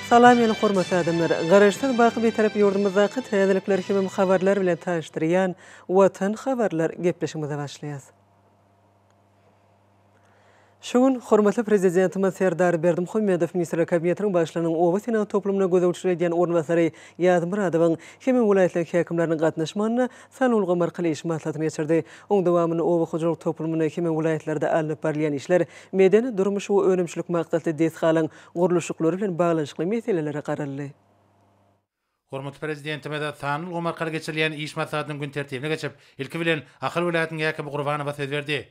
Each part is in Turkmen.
Salam ýaly hormatly adamlar. Garaşdan baky betarap ýurdumyzdaky täzelikler hem habarlar bilen taşdyrýan Watan habarlar gepleşigimize başlaýas. Şoň hormatly prezidentimiz Serdar Berdimuhammedow Ministrler Kabinetiniň başlygynyň Owa Senat toplumyna gözegçilik edýän ornbasary Ýazym Muradowyň hem welaýatlar häkimleriniň gatnaşmagyna sanulgy markaly iş maslahatyny geçirdi. Oň dowamyny Owa hojalyk toplumyna hem welaýatlarda alynıp barýan işler medeni durmuş we önümçilik maksatly desgalyň guruluşyklary bilen baglanşykly meselelere garaldy. Hormatly prezidentime de sanulgy markaly geçirilýän iş maslahatynyň gün tertibine geçip, ilki bilen Akyl welaýatynyň häkimi Gurbanowa söz berdi.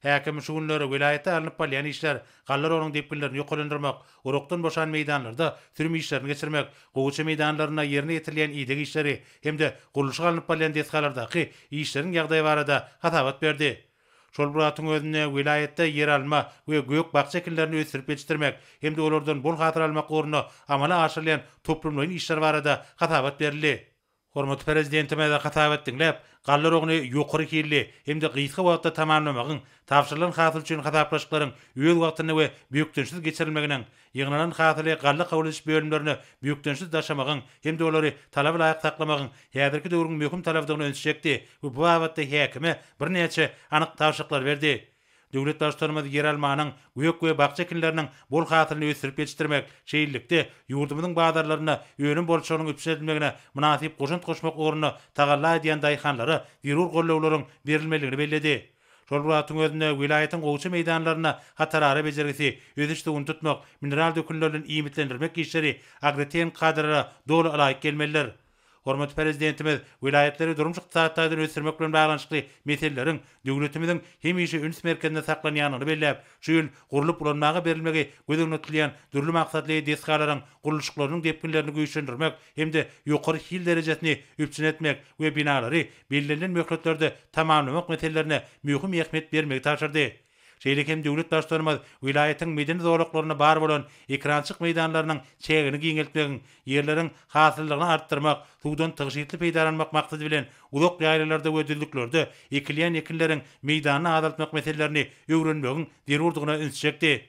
Häkim şu günleri vilayetde alınıp barýan işler, gallar onuň depkinlerini ýokalandyrmak, urukdan boşan meýdanlarda sürüm işlerini geçirmek, goýuçy meýdanlaryna ýerine ýetirilýän ýygyk işleri hemde guruluşa alınıp barýan desgalardaky işleriň ýagdaýy barada hatabat berdi. Şol buratyň özüne vilayetde yer alma we göýük bakça ekillerini ösürip ýetişdirmek hemde olardan bol hatyr almak ugruna amala aşyrylýan toplumlaryň işleri barada hatabat berildi. Hormatly prezidentime de hatabat dinläp, gallar oňy ýokary kirli hemde gysga wagtda tamamlamagyň, tapşyrylan hasyl üçin hataplaşyklaryň öýül wagtyny we büýükdensiz geçirilmeginiň, ýygnanan hasyly galla kabul ediş bölümlerini büýükdensiz daşamagyň hemde olary talap laýyk saklamagyň häzirki döwrüň möhüm talabydygyny öňsüçekdi. Bu wagtda häkime bir neçe anyk tapşyryklar berdi. Döwlet başlarymyz yer almanyň göýük we bakça ekilleriniň bol hatyryny ösürip ýetişdirmek, şeýillikde ýurdumyzyň badarlaryna öňüm bolşanyň üpsedilmegine munasyp goşunt goşmak ugruna tagalla edýän daýhanlara zerur gollawlaryň berilmeligini belledi. Şol buratyň özüne vilayetin goýuçy meýdanlaryna hatarary bejergisi, öz işdigini tutmak, mineral dökünlerini iýmitlendirmek işleri agreten kadrlara dolu alaýyk gelmeliler. Hormatly prezidentimiz vilayetleri durmuş ykdysadyny ösürmek bilen baglanşykly meseleleriň döwletimiziň hem işi üns merkezinde saklanýanyny belläp, şu ýyl gurulyp ulanmagy berilmegi gözegletilýän dürli maksatly desgalaryň guruluşyklarynyň depkinlerini güýçlendirmek hemde ýokary hil derejesini üpçün etmek we binalary belirlenen möhletlerde tamamlamak meselelerine möhüm ähmiýet bermegi taşyrdy. Şeýle hem döwlet başlarymyz vilayetin medeni zorluklaryna bar bolan ekrançyk meýdanlarynyň çegini giňeltmegi, ýerleriň hasyllygyny artdyrmak, suwdan tygyşytly peýdalanmak maksady bilen uzak ýaýlalarda we düzlüklerde ekilýän ekinleriň meýdanyny azaltmak meselelerini öwrenmegiň zerurdygyna ünsüçekdi.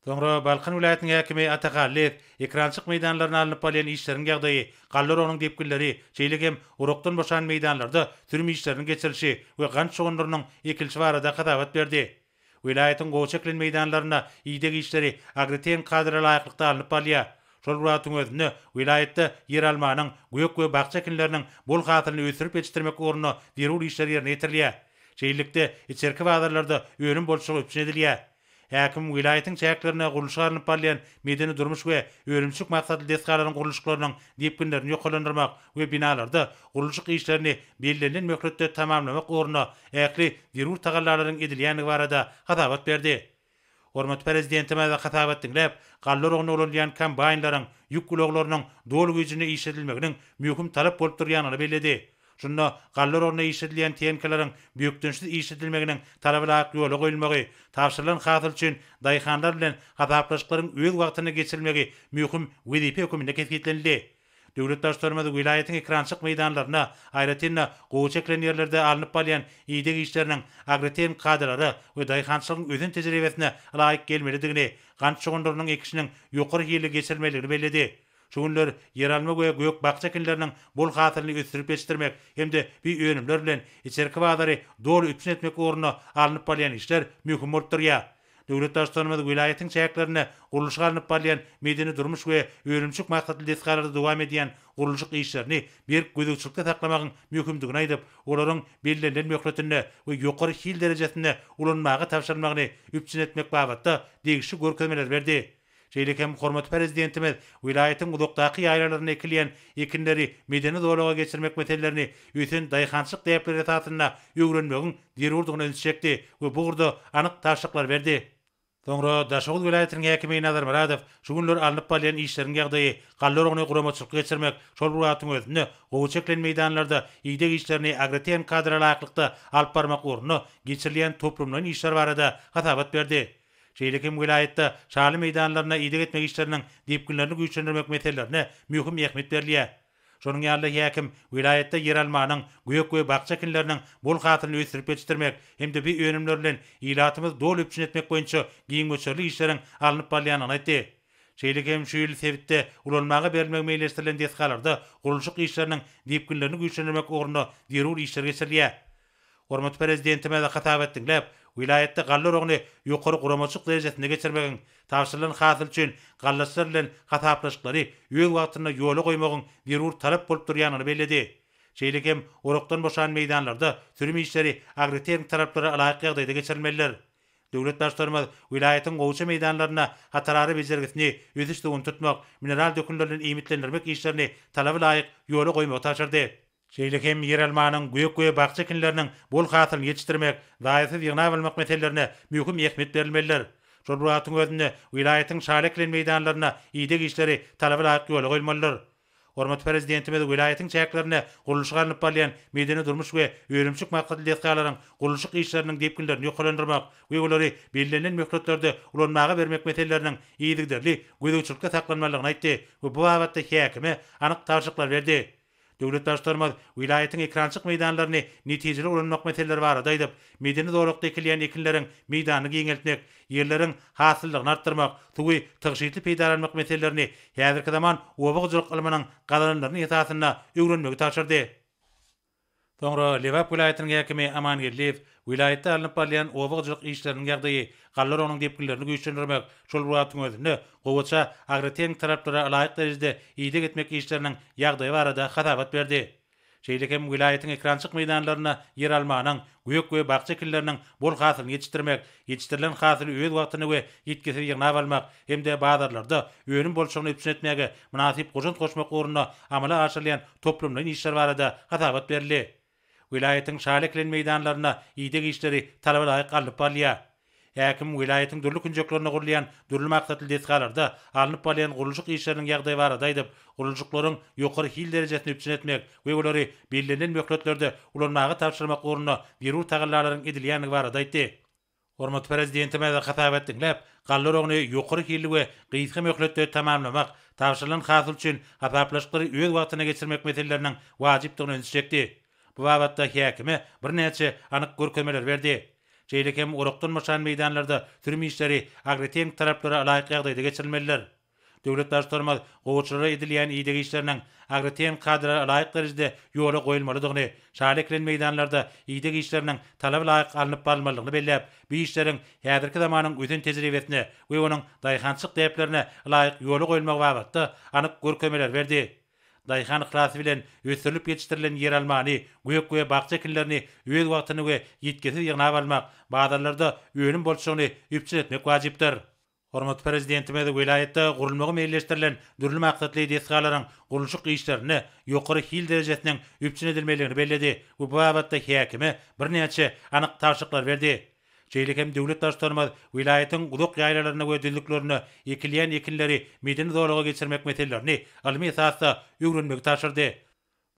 Soňra Balkan vilayetynyň häkimi Atakallew ekrançyk meýdanlaryna alynıp barýan işleriň ýagdaýy, gallar onuň depkinleri, şeýle hem urukdan boşan meýdanlarda sürüm işlerini geçirişi we gant şogunlarynyň ekilşi barada hatabat berdi. Vilayetin goçeklin meýdanlaryna ýygyk işleri agreten kadra laýyklykda alınıp barýar. Şol buratyň özüne vilayetde yer almanyň göýük we bakça ekilleriniň bol hatyryny ösürip ýetişdirmek ugruna zerur işler ýerine ýetirilýär. Şeýillikde içerki wagtlarlarda öňüm bolşygy üpçün edilýär. Häkim vilayetiň çäklerine guruluşa alynıp barýan medeni durmuş we öňümçük maksatly desgalaryň guruluşyklarynyň depkinlerini ýokalandyrmak we binalarda guruluşyk işlerini belirlenen möhletde tamamlamak ugruna ähli zerur tagallalaryň edilýäni barada hatabat berdi. Hormatly prezidentime de hatabat dinläp, gallar oňy olanýan kombaynlaryň ýük gulaglarynyň dolu güýjüne işledilmeginiň möhüm talap bolup durýanyny belledi. Şunda gallar oňy işledilýän tenkalaryň büýükdensiz işledilmeginiň talaby laýyk ýola goýulmagy, tapşyrylan hasyl üçin daýhanlar bilen hataplaşyklaryň öz wagtyny geçirilmegi möhüm wezipe höküminde kesgitlenildi. Döwlet başlarymyz vilayetiň ekrançyk meýdanlaryna, aýratynda goýuçy eklen ýerlerde alynıp barýan ýygyk işleriniň agreten kadralary we daýhançylygyň özüň tejribesine laýyk gelmelidigini, gant şogunlarynyň ekişiniň ýokary hili geçirilmeligini belledi. Şu günler yer alma we göýük bakça ekilleriniň bol hatyryny ösürip ýetişdirmek hemde bir öňümler bilen içerki wagtary dolu üpçün etmek ugruna alynıp barýan işler möhüm bolup durýar. Döwlet başlarymyz vilayetiň çäklerine guruluşa alynıp barýan medeni durmuş we öňümçük maksatly desgalarda dowam edýän guruluşyk işlerini bir gözegçilikde saklamagyň möhümdigini aýdyp, olaryň belirlenen möhletinde we ýokary hil derejesinde ulanmagy tapşyrmagyny üpçün etmek babatda degişli görkezmeler berdi. Şeýle hem hormatly prezidentimiz vilayetiň uzakdaky ýaýlaryna ekilýän ekinleri medeni zorluğa geçirmek meselelerini öýsen daýhançyk depler esatyna öwrenmegiň zerurdygyny öňsüçekdi we bu gurda anyk taşyklar berdi. Soňra Daşoğul vilayetiniň häkimi Ýazym Muradow şu günler alynıp barýan işleriň ýagdaýy, gallar oňy guramaçylyk geçirmek, şol buratyň özüne goýuçy eklen meýdanlarda ýygyk işlerini agreten kadra laýyklykda alyp barmak ugruna geçirilýän toplumlaryň işleri barada hatabat berdi. Şeýle hem vilayetde şaly meýdanlaryna ýygyk etmek işleriniň depkinlerini güýçlendirmek meselelerine möhüm ähmiýet berilýär. Şonuň ýaly häkim vilayetde yer almanyň göýük we bakça ekilleriniň bol hatyryny ösürip ýetişdirmek hemde bir öňümler bilen ýylatymyz dolu üpçün etmek boýunça giň göçerli işleriň alynıp barýanyny aýtdy. Şeýle hem şu ýyl sebitde ulanmaga berilmek meýleşdirilen desgalarda gurulşyk işleriniň diýipkinlerini güýçlendirmek ugrunda derur işler geçirilýär. Hormat prezidentime de hatap etdiňler. Vilayetde gallar ogny ýokary guramaçyk derejesinde geçirmegin, tawşyrylan hasyl üçin gallaslar bilen hataplaşyklary öň wagtyna ýola goýmagyň derur talap bolup durýanyny bellädi. Şeýle hem orokdan boşan meýdanlarda türüm işleri agriterň taraplary alaýyk ýagdaýda geçirilmeliler. Döwlet başlarymyz vilayetin gowça meýdanlaryna hatarary bejergisini özüçde tutmak, mineral dökünlerini iýmitlendirmek işlerini talaby laýyk ýola goýmagy taşyrdy. Şeýle hem yer almanyň güýük bagça ekinleriniň bol hasyl ýetişdirmek, daýasyz ýygna bilmek meselelerine mühim ähmiýet berilmeliler. Şol buratyň özünde vilayetin şaleklen meýdanlaryna ýygyk işleri talaby laýyk ýola goýulmalydyr. Hormat prezidentimiz vilayetin çäklerine gurulşyga alınıp barýan medeni durmuş we öýrümçük maksatly desgalaryň gurulşyk işleriniň diýipkinlerini ýokalandyrmak we olary belirlenen möhletlerde ulanmaga bermek meseleläriniň ýygyderli gözegçilikde saklanmalygyny aýtdy we bu babatda häkime anyk tawşyklar berdi. Döwlet başlarymyz vilayetin ekrançyk meýdanlaryny netijeli ulanmak meseleleri barada aýdyp, medeni zorlukda ekilýän ekinleriň meýdanyny giňeltmek, yerleriň hasyllygyny artdyrmak, tugy tygşytly peýdalanmak meselelerini häzirki zaman obagçylyk ilminiň gazananlaryny esasyna öwrenmegi taşyrdy. Soňra Lewap vilayetiniň häkimi Aman Gelliýew vilayetde alınıp barýan obagçylyk işleriniň ýagdaýy, gallar onuň diýipkinlerini güýçlendirmek, şol buratyň özünde gowça agriterň taraplary alaýyk derejede ýygyk etmek işleriniň ýagdaýy barada hatabat berdi. Şeýle hem vilayetiň ekrançyk meýdanlaryna yer almanyň güýük we bagça ekinleriniň bol hasylyny ýetişdirmek, ýetişdirilen hasyly öz wagtyny we ýetkisi ýygna almak hemde bazarlarda öýrüm bolşugyny ýetişdirmege münasip goşun goşmak ugrunda amala aşyrylýan toplumlaryň işleri barada hatabat berildi. Vilayetin şaleklen meýdanlaryna ýygyk işleri talaby laýyk alyp barýar. Häkim vilayetin dürli künjeklerini gurulýan dürli maksatly desgalarda alınıp barýan gurulşyk işleriniň ýagdaýy barada aýdyp, gurulşyklaryň ýokary hil derejesine üpçün etmek we olary belirlenen möhletlerde ulanmagy tapşyrmak ugrunda derur tagallalaryň edilýäni barada aýtdy. Hormat prezidentime de hatap etdiňler, gallar ogny ýokary hilli we gysga möhletde tamamlamak, tapşyrylan hasyl üçin hataplaşyklary öz wagtyna geçirmek meseleläriniň wajypdygyny öňsüçekdi. Bu babatda häkime bir näçe anyk görkemeler berdi. Şeýle hem orokdan boşan meýdanlarda türüm işleri agriterň taraplary alaýyk ýagdaýda geçirilmeliler. Döwlet başlarymyz gowçulara edilýän ýygyk işleriniň agriterň kadra alaýyk derejede ýola goýulmalydygyny, şaleklen meýdanlarda ýygyk işleriniň talaby laýyk alınıp barylmalygyny belläp, bu işleriň häzirki zamanyň özen tejribesine we onuň daýhançyk täplerine laýyk ýola goýulmagy babatda anyk görkemeler berdi. Daýhan hlasy bilen ösürlüp ýetişdirilen yer almany, güýük we bagça ekinlerini öz wagtyny we ýetkisi ýygna almak, bazarlarda öýrüm bolşugyny üpçün etmek wajypdyr. Hormat prezidentime de vilayetde gurulmagy meýleşdirilen dürli maksatly desgalaryň gurulşyk işlerini ýokary hil derejesiniň üpçün edilmeligini bellädi we bu babatda häkime bir näçe anyk tawşyklar berdi. Şeýle hem döwlet başlarymyz vilayetiň uzak ýaýlalaryna we düzlüklerine ekilýän ekinleri medeni zorluğa geçirmek meselelerini almy esasda öwrenmegi taşyrdy.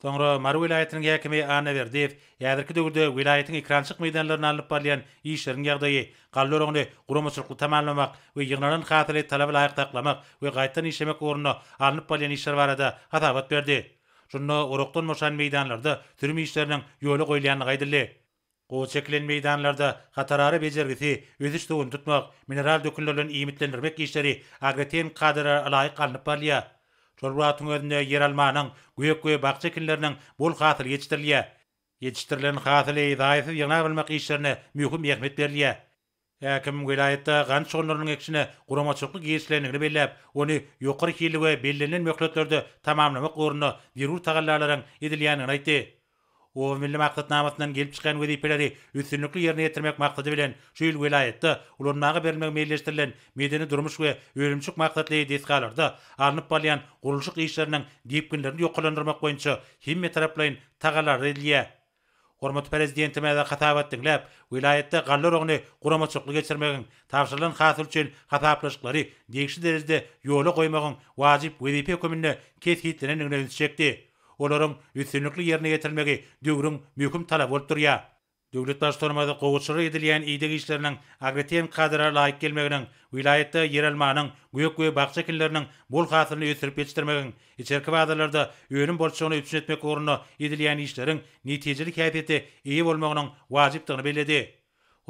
Soňra Mar vilayetiniň häkimi Ana Berdiýew ýazyrky döwürde vilayetiň ekrançyk meýdanlaryna alyp barýan işleriň ýagdaýy, gallar ogny guramaçylykly tamamlamak we ýygnanan hasyly talaby laýyk taklamak we gaýtan işlemek ugruna alyp barýan işler barada hatabat berdi. Şunda orokdan boşan meýdanlarda türüm işleriniň ýola goýulýanyny gaýdyldy. O çekilen meýdanlarda hatarary bejergisi, özüçde tutmak, mineral dökünlerini iýmitlendirmek işleri agriterň kadra alaýyk alyp barýar. Şol buratyň özünde yer almanyň güýük we bagça ekinleriniň bol hasyly ýetişdirilýär. Ýetişdirilen hasyly daýasyz ýygna bilmek işlerine mühim ähmiýet berilýär. Häkim vilayetde gant şoňlarynyň eksine guramaçylyk giýişlerini belläp, ony ýokary hilli we belirlenen möhletlerde tamamlamak ugruna derur tagallalaryň edilýänini aýtdy. O milli maksatnamasynyň gelip çykan wezipeleri üstünlikli ýerine ýetirmek maksady bilen şu ýyl vilayetde ulanmagy berilmek meýleşdirilen medeni durmuş we öýrümçük maksatly desgalarda alınıp barýan gurulşyk işleriniň diýipkinlerini ýokalandyrmak boýunça hemme taraplaryň tagallar edilýär. Hormat prezidentime de hatap etdiňler, vilayetde gallar ogny guramaçylyk geçirmegiň, tapşyrylan hasyl üçin hataplaşyklary degişli derejede ýola goýmagyň wajyp wezipe kömünde keshitlenen öňsüçekdi. Olaryň üstünlikli ýerine ýetirmegi döwrüň möhüm talap bolup durýar. Döwlet başlarymyz gowçulara edilýän ýygyk işleriniň agriterň kadra laýyk gelmeginiň, vilayetde yer almanyň güýük we bagça ekinleriniň bol hasylyny ösürip ýetişdirmegiň, içerki bazarlarda öýrüm bolşugyny üpçün etmek ugruna edilýän işleriň netijeli käýfiýeti iyi bolmagynyň wajypdygyny bellädi.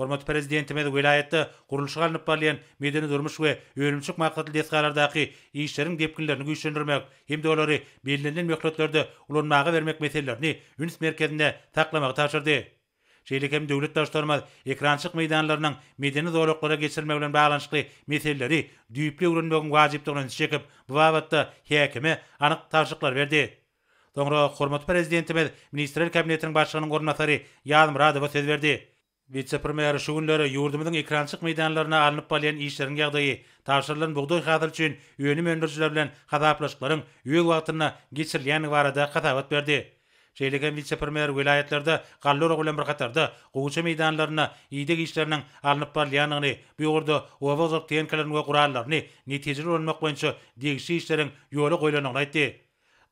Hormat prezidentimiz vilayetde guruluşa alınıp barlayan medeni durmuş we ölümçük maksatly desgalardaky işleriň depkinlerini güýçlendirmek hem de olary belirlenen möhletlerde ulanmaga bermek meselelerini üns merkezinde taklamagy taşyrdy. Şeýle hem döwlet başlarymaz ekrançyk meýdanlarynyň medeni zorluklara geçirmek bilen baglanyşykly meseleleri düýpli öwrenmegin wajypdygyny çekip bu babatda häkime anyk taşyklar berdi. Soňra hormat prezidentimiz Ministrler Kabinetiniň başlygynyň ornatary Ýazym Radowa söz berdi. Vice-premier şu günleri yurdumuzun ekrançyk meýdanlaryna alınıp barlayan işleriň ýagdaýy, taşyrylan bugdoý hasyl üçin öňüm öndürjiler bilen hazaplaşyklaryň öýg wagtyna geçirilýän barada hasabat berdi. Şeýle vice-premier vilayetlerde gallor bilen bir katarda goýça meýdanlaryna ýygyk işleriniň alınıp barlaýanyny, bu ýurda owazak teňkelerini we gurallaryny netijeli bolmak boýunça degişli işleriň ýoly goýulanyny aýtdy.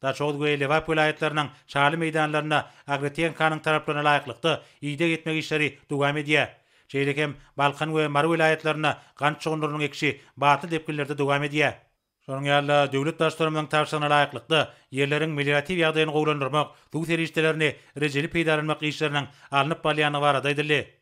Da çoğu güýle Wap vilayetleriniň şaly meýdanlaryna Agritýankanyň taraplaryna laýyklykda ýygyk etmek işleri dowam edýär. Şeýle hem Balkan we Mar vilayetlerine gant çoğunlarynyň ekşi batyl depkinlerde dowam edýär. Şonuň ýaly döwlet başlarymyň taşygyna laýyklykda ýerleriň meliorativ ýagdaýyny gowlandyrmak, bu serişdelerni rejeli peýdalanmak işleriniň alınıp barlyanyny barada edildi.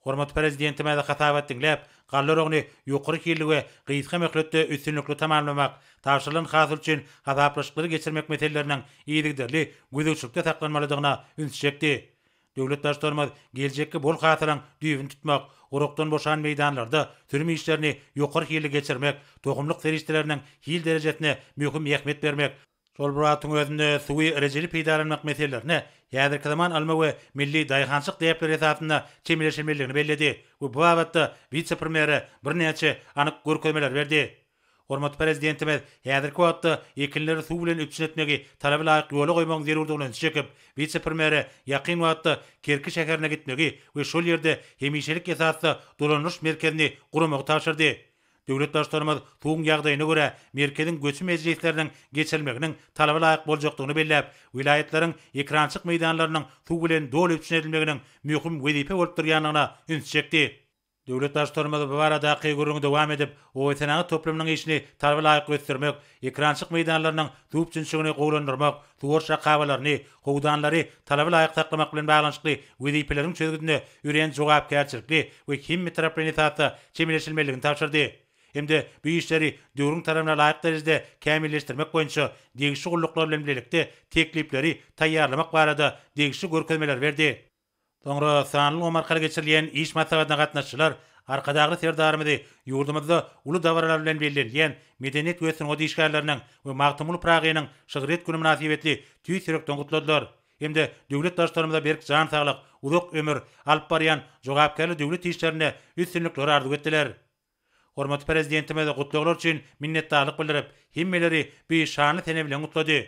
Hormat prezidentime de hatabat dinläp, gallorogny ýokary kirli we gysga möhletde üstünlikli tamamlamak, taşyrylan hasyl üçin hazaplaşyklary geçirmek meselelerining ýygyderli gözükçükde saklanmalydygyna üns çekdi. Döwlet başlarymyz geljekki bol hasylyň düýbüni tutmak, urukdan boşan meýdanlarda türmi işlerini ýokary kirli geçirmek, tohumlyk serişdeleriniň hil derejesine möhüm ähmiýet bermek, şol buratyň özünde suwy rejeli peýdalanmak meselelerini ýa-da zaman alma we milli daýhançyk diýipler esasynda çemleşilmeligini belledi. Bu babatda vice-premier bir näçe anyk görkezmeler berdi. Hormat prezidentimiz häzirki wagtda ekinleri suw bilen öpüşetmegi talaby laýyk ýola goýmagyň zerurdygyny çekip, vice-premier ýakyn wagtda Kerki şäherine gitmegi we şol ýerde hemişelik esasda dolanýyş merkezini guramagy taşyrdy. Döwlet başlarymyz suwun ýagdaýyna görä merkeziň göçü mejlisleriniň geçirilmeginiň talaby laýyk boljakdygyny belläp, wilayetleriň ekrançyk meýdanlarynyň suw bilen dolu öpüşetilmeginiň möhüm wezipe bolup durýanyna üns çekdi. Döwlet başlarymyz bu barada gürüňi dowam edip, o senat toplumynyň işini talaby laýyk göstermek, ekrançyk meýdanlarynyň suw üçinçigini gowlandyrmak, suwurşa kabalaryny, gowdanlary talaby laýyk saklamak bilen baglanyşykly wezipeleriň çözgüdinde ýüren jogapkärçilikli we himmet tarapyny esasda çemleşilmeligini tapşyrdy. Hemde bu işleri döwrüň tarapyna laýyk derejede kämilleşdirmek boýunça degişli gulluklar bilen birlikde teklipleri taýýarlamak barada degişli görkezmeler berdi. Soňra sanly omarkala geçirilýän iş maslahatyna gatnaşçylar arkadagy serdarymyzy ýurdumyzda uly dawralar bilen bellenýän medeniýet we sünnet işgärleriniň we magtymly pragynyň şygyret güni münasibetli tüý sürekden gutladylar. Hemde döwlet başlarymyza berk jan saglyk, uzak ömür alyp barýan jogapkärli döwlet işlerine üstünlikleri arzuw etdiler. Hormat prezidentime de gutluglar üçin minnetdarlyk bildirip, himmeleri bir şanly tene bilen gutlady.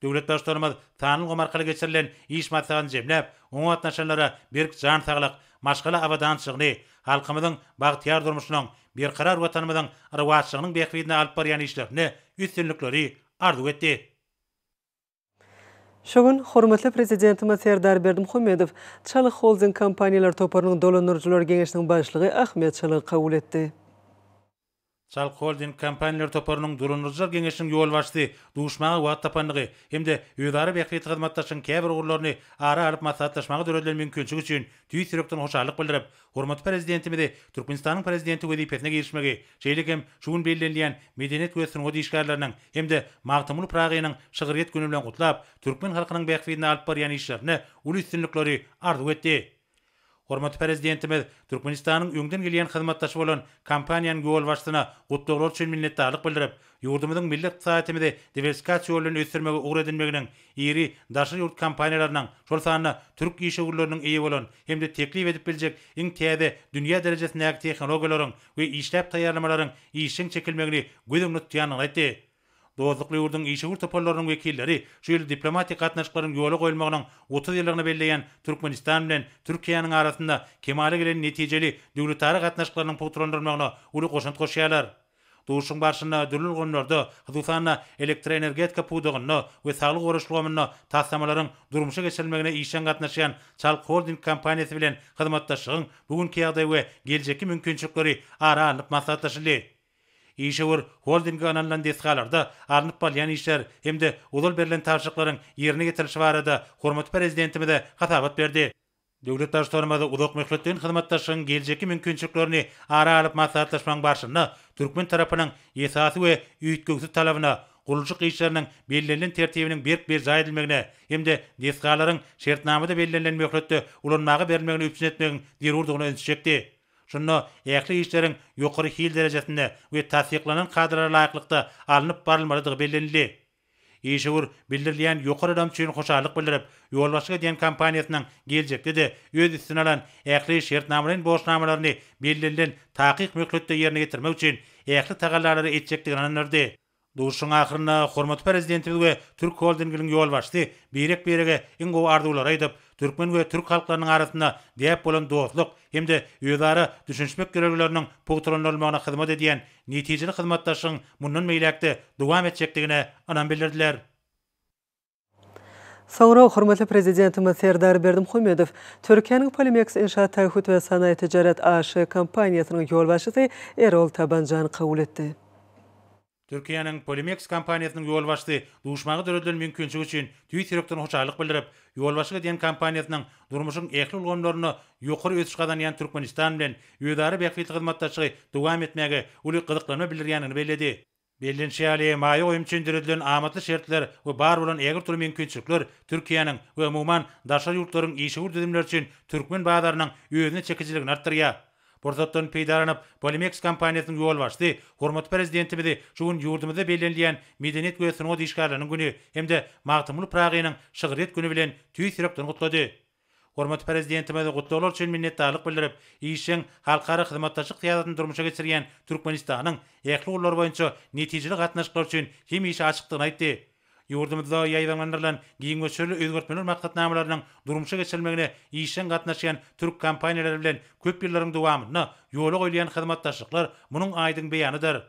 Döwlet başlarymyz tanyl gomarkala geçirilen iş maslahatyny jemläp, oňa gatnaşanlara berk jan saglyk, maşgala abadançylygyny, halkymyzyň bagtyar durmuşynyň, berkarar watanymyzyň arwatçylygynyň beýikligine alyp barýan işlerini üstünlikleri arzuw etdi. Şogun hormatly prezidentimiz Serdar Berdimuhammedow Çalyk Holding kompaniýalary toparynyň dolanyrjylar geňeşiniň başlygy Ahmet Çalyk kabul etdi. Çalyk Holding kompaniýalary toparynyň dolanyrjylar geňeşiniň ýol başly duşmagy wagt tapanlygy hemde öýdary beýiklik hyzmatdaşyň käbir gurularyny ara alyp maslahatlaşmagy döredilen mümkinçiligi üçin tüý sürekden hoşallyk bildirip, hormat prezidentimizi Türkmenistanyň prezidenti wezipesine girişmegi, şeýle hem şugun bellenýän medeniýet we sünnet işgärleriniň hemde magtymly pragynyň şygyret güni bilen gutlap, türkmen halkynyň beýikligine alyp barýan işlerini uly üstünlikleri arzuw etdi. Hormat prezidentimiz Türkmenistanyň öňden gelýän hyzmatdaşy bolan kompaniýanyň ýol başlygyna gutluglar üçin minnetdarlyk bildirip, ýurdumyzyň milli ykdysadyny diversifikasiýa ýolundan ösdürmegi ugur edilmeginiň iri daşy ýurt kompaniýalarynyň şol sanyna türk işgärleriniň eýe bolan hemde teklip edip biljek iň täze dünýä derejesindäki tehnologiýalaryň we işläp taýýarlamalaryň işiň çekilmegini gözüňde tutýanyny aýtdy. Dozlukly ýurdun işgür toparlarynyň wekilleri şu ýyl diplomatik gatnaşyklaryň ýola goýulmagynyň 30 ýyllygyny belleýän Türkmenistan bilen Türkiýanyň arasynda kemale gelen netijeli döwletara gatnaşyklarynyň putrandyrmagyna uly goşunt goşýarlar. Duşuň barşyna dürlül gonlarda hyzysana elektroenergetika pudugyny we saglyk guraşlygymyny tassamalaryň durmuşa geçirilmegine işen gatnaşýan Çalyk Holding kompaniýasy bilen hyzmatdaşlygyň bugünkü ýagdaý we geljeki mümkinçilikleri ara alyp maslahatlaşyldy. İşewir holdingi analan desgalarda arnyp barýan işler hemde ulal berilen taşyklaryň ýerine getirilişi barada hormat prezidentime de hasabat berdi. Döwlet başlarymyzy uzak möhletden hyzmatdaşyň geljeki mümkinçiliklerini ara alyp maslahatlaşmaň barşynda türkmen tarapynyň esasy we üýtgüsi talabyna gurulşyk işleriniň bellenlen tertibiniň bir jaýdylmegine hemde desgalaryň şertnamada bellenlen möhletde ulanmagy berilmegine üpsün etmegiň derurdugyny ölçekdi. Şonda ähli işleriň ýokary hil derejesinde we tasdiklanan kadrlara laýyklykda alınıp barylmalydygy bellenildi. Eşewur bildirilýän ýokary adam üçin hoşallyk bildirip, ýolbaşyga diýen kampaniýasynyň geljekde de öz üstüne alan ähli şertnamalaryň boşnamalaryny bellenlen takyk möhletde ýerine getirmek üçin ähli tagallalary etjekdigini anyrdy. Duşun ahyrynda hormat prezidentimiz we Türk Holdingiň ýolbaşçy berek-berege iň gowy arzuwlary aýdyp, türkmen we türk halklarynyň arasynda diýip bolan dostluk hemde ýözara düşünmek gerekleriniň pogtranylmagyna hyzmat edýän netijeli hyzmatdaşyň mundan meýlekde dowam etjekdigine anan bildirdiler. Sonra hormatly prezidentimiz Serdar Berdimuhammedow Türkiýanyň Polimex inşaat taýhut we sanaý tijaret AŞ kompaniýasynyň ýolbaşçysy Erol Tabanjany kabul etdi. Türkiýanyň Polimex kompaniýasynyň ýolbaşçy duşmagy döredilen mümkinçiligi üçin tüýtürekden hoşallyk bildirip, ýolbaşyga diýen kompaniýasynyň durmuşyň ähli ulgamlaryny ýokary ösüş gadanýan Türkmenistan bilen ýödary bähfitli hyzmatdaşlygy dowam etmäge uly gyzyklanma bildirýänini belledi. Bellenşäli maýy oýum üçin döredilen amatly şertler we bar bolan ägir türlü mümkinçilikler Türkiýanyň we umumyň daşary ýurtlaryň işi düzümleri üçin türkmen bazarynyň özüne çekijiligini artdyrýar. Borzatdan peýdaranyp Polimex kompaniýasynyň ýolbaşçy hormat prezidentimizi şugun ýurdumyzda bellenilýän medeniýet we sunat işgalarynyň güni hemde magtymly Pragynyň şygyret güni bilen tüýtürekden gutlady. Hormat prezidentimizi gutlalar üçin minnetdarlyk bildirip, işiň halkara hyzmatdaşlyk syýasatyny durmuşa geçirýän Türkmenistanyň ähli ulary boýunça netijeli gatnaşyklar üçin hem işi açykdygyny aýtdy. Ýurdumyzda ýaýlanlarylan giň göçerli özgertmeler maksatnamalarynyň durmuşa geçirilmegine işiň gatnaşýan türk kompaniýalary bilen köp ýyllaryň dowamyna ýola goýulan hyzmatdaşlyklar munyň aýdyň beýanydyr.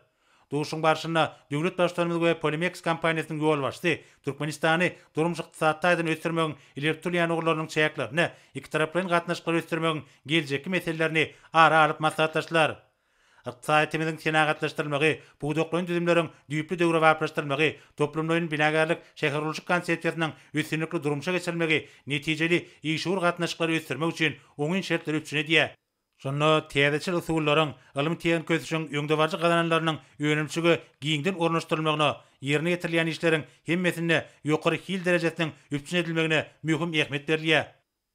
Duşun barşynda döwlet başlarymyz we Polimex kompaniýasynyň ýolbaşçy Türkmenistany durmuşyk ykdysadyny ösdürmegiň ileri türlüýän ugurlarynyň çäklerini, iki taraplyň gatnaşyklary ösdürmegiň geljeki meselelerini ara alyp maslahatlaşdylar. Iqtisadymyzyň tenagatlaşdyrylmagy, buğdoklaryň düzümleriň düýpli döwre wagtlaşdyrylmagy, toplumlaryň binagarlyk şäher urulşyk konsepsiýasynyň üstünlikli durmuşa geçirilmegi, netijeli işur gatnaşyklary ösdürmek üçin oňun şertleri üpsün edýär. Şonda täzeçil usullaryň, ylym teýen kösüşiň öňde barjy gadananlarynyň önemçigi giňden ornaşdyrylmagyna, ýerine getirilýän işleriň hemmesinde ýokary hil derejesiniň üpsün edilmegine möhüm ähmiýet berilýär.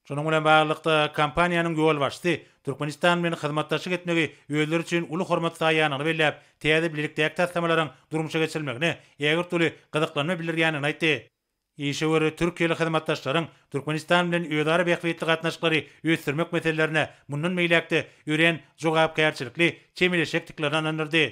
Şonuň bilen baglykda kompaniýanyň ýolbaşçy Türkmenistan bilen hyzmatdaşlyk etmegi özleri üçin uly hormat saýanyny belläp, täze bilelikde taşlamalaryň durmuşa geçirilmegine ägir türlü gyzyklanma bildirýänini aýtdy. Eşewur Türkiýeli hyzmatdaşlaryň Türkmenistan bilen ýödary bähfitli gatnaşyklary ösdürmek meselelerine mundan meýlekde ýören jogapkärçilikli çemileşekliklerden anyrdy.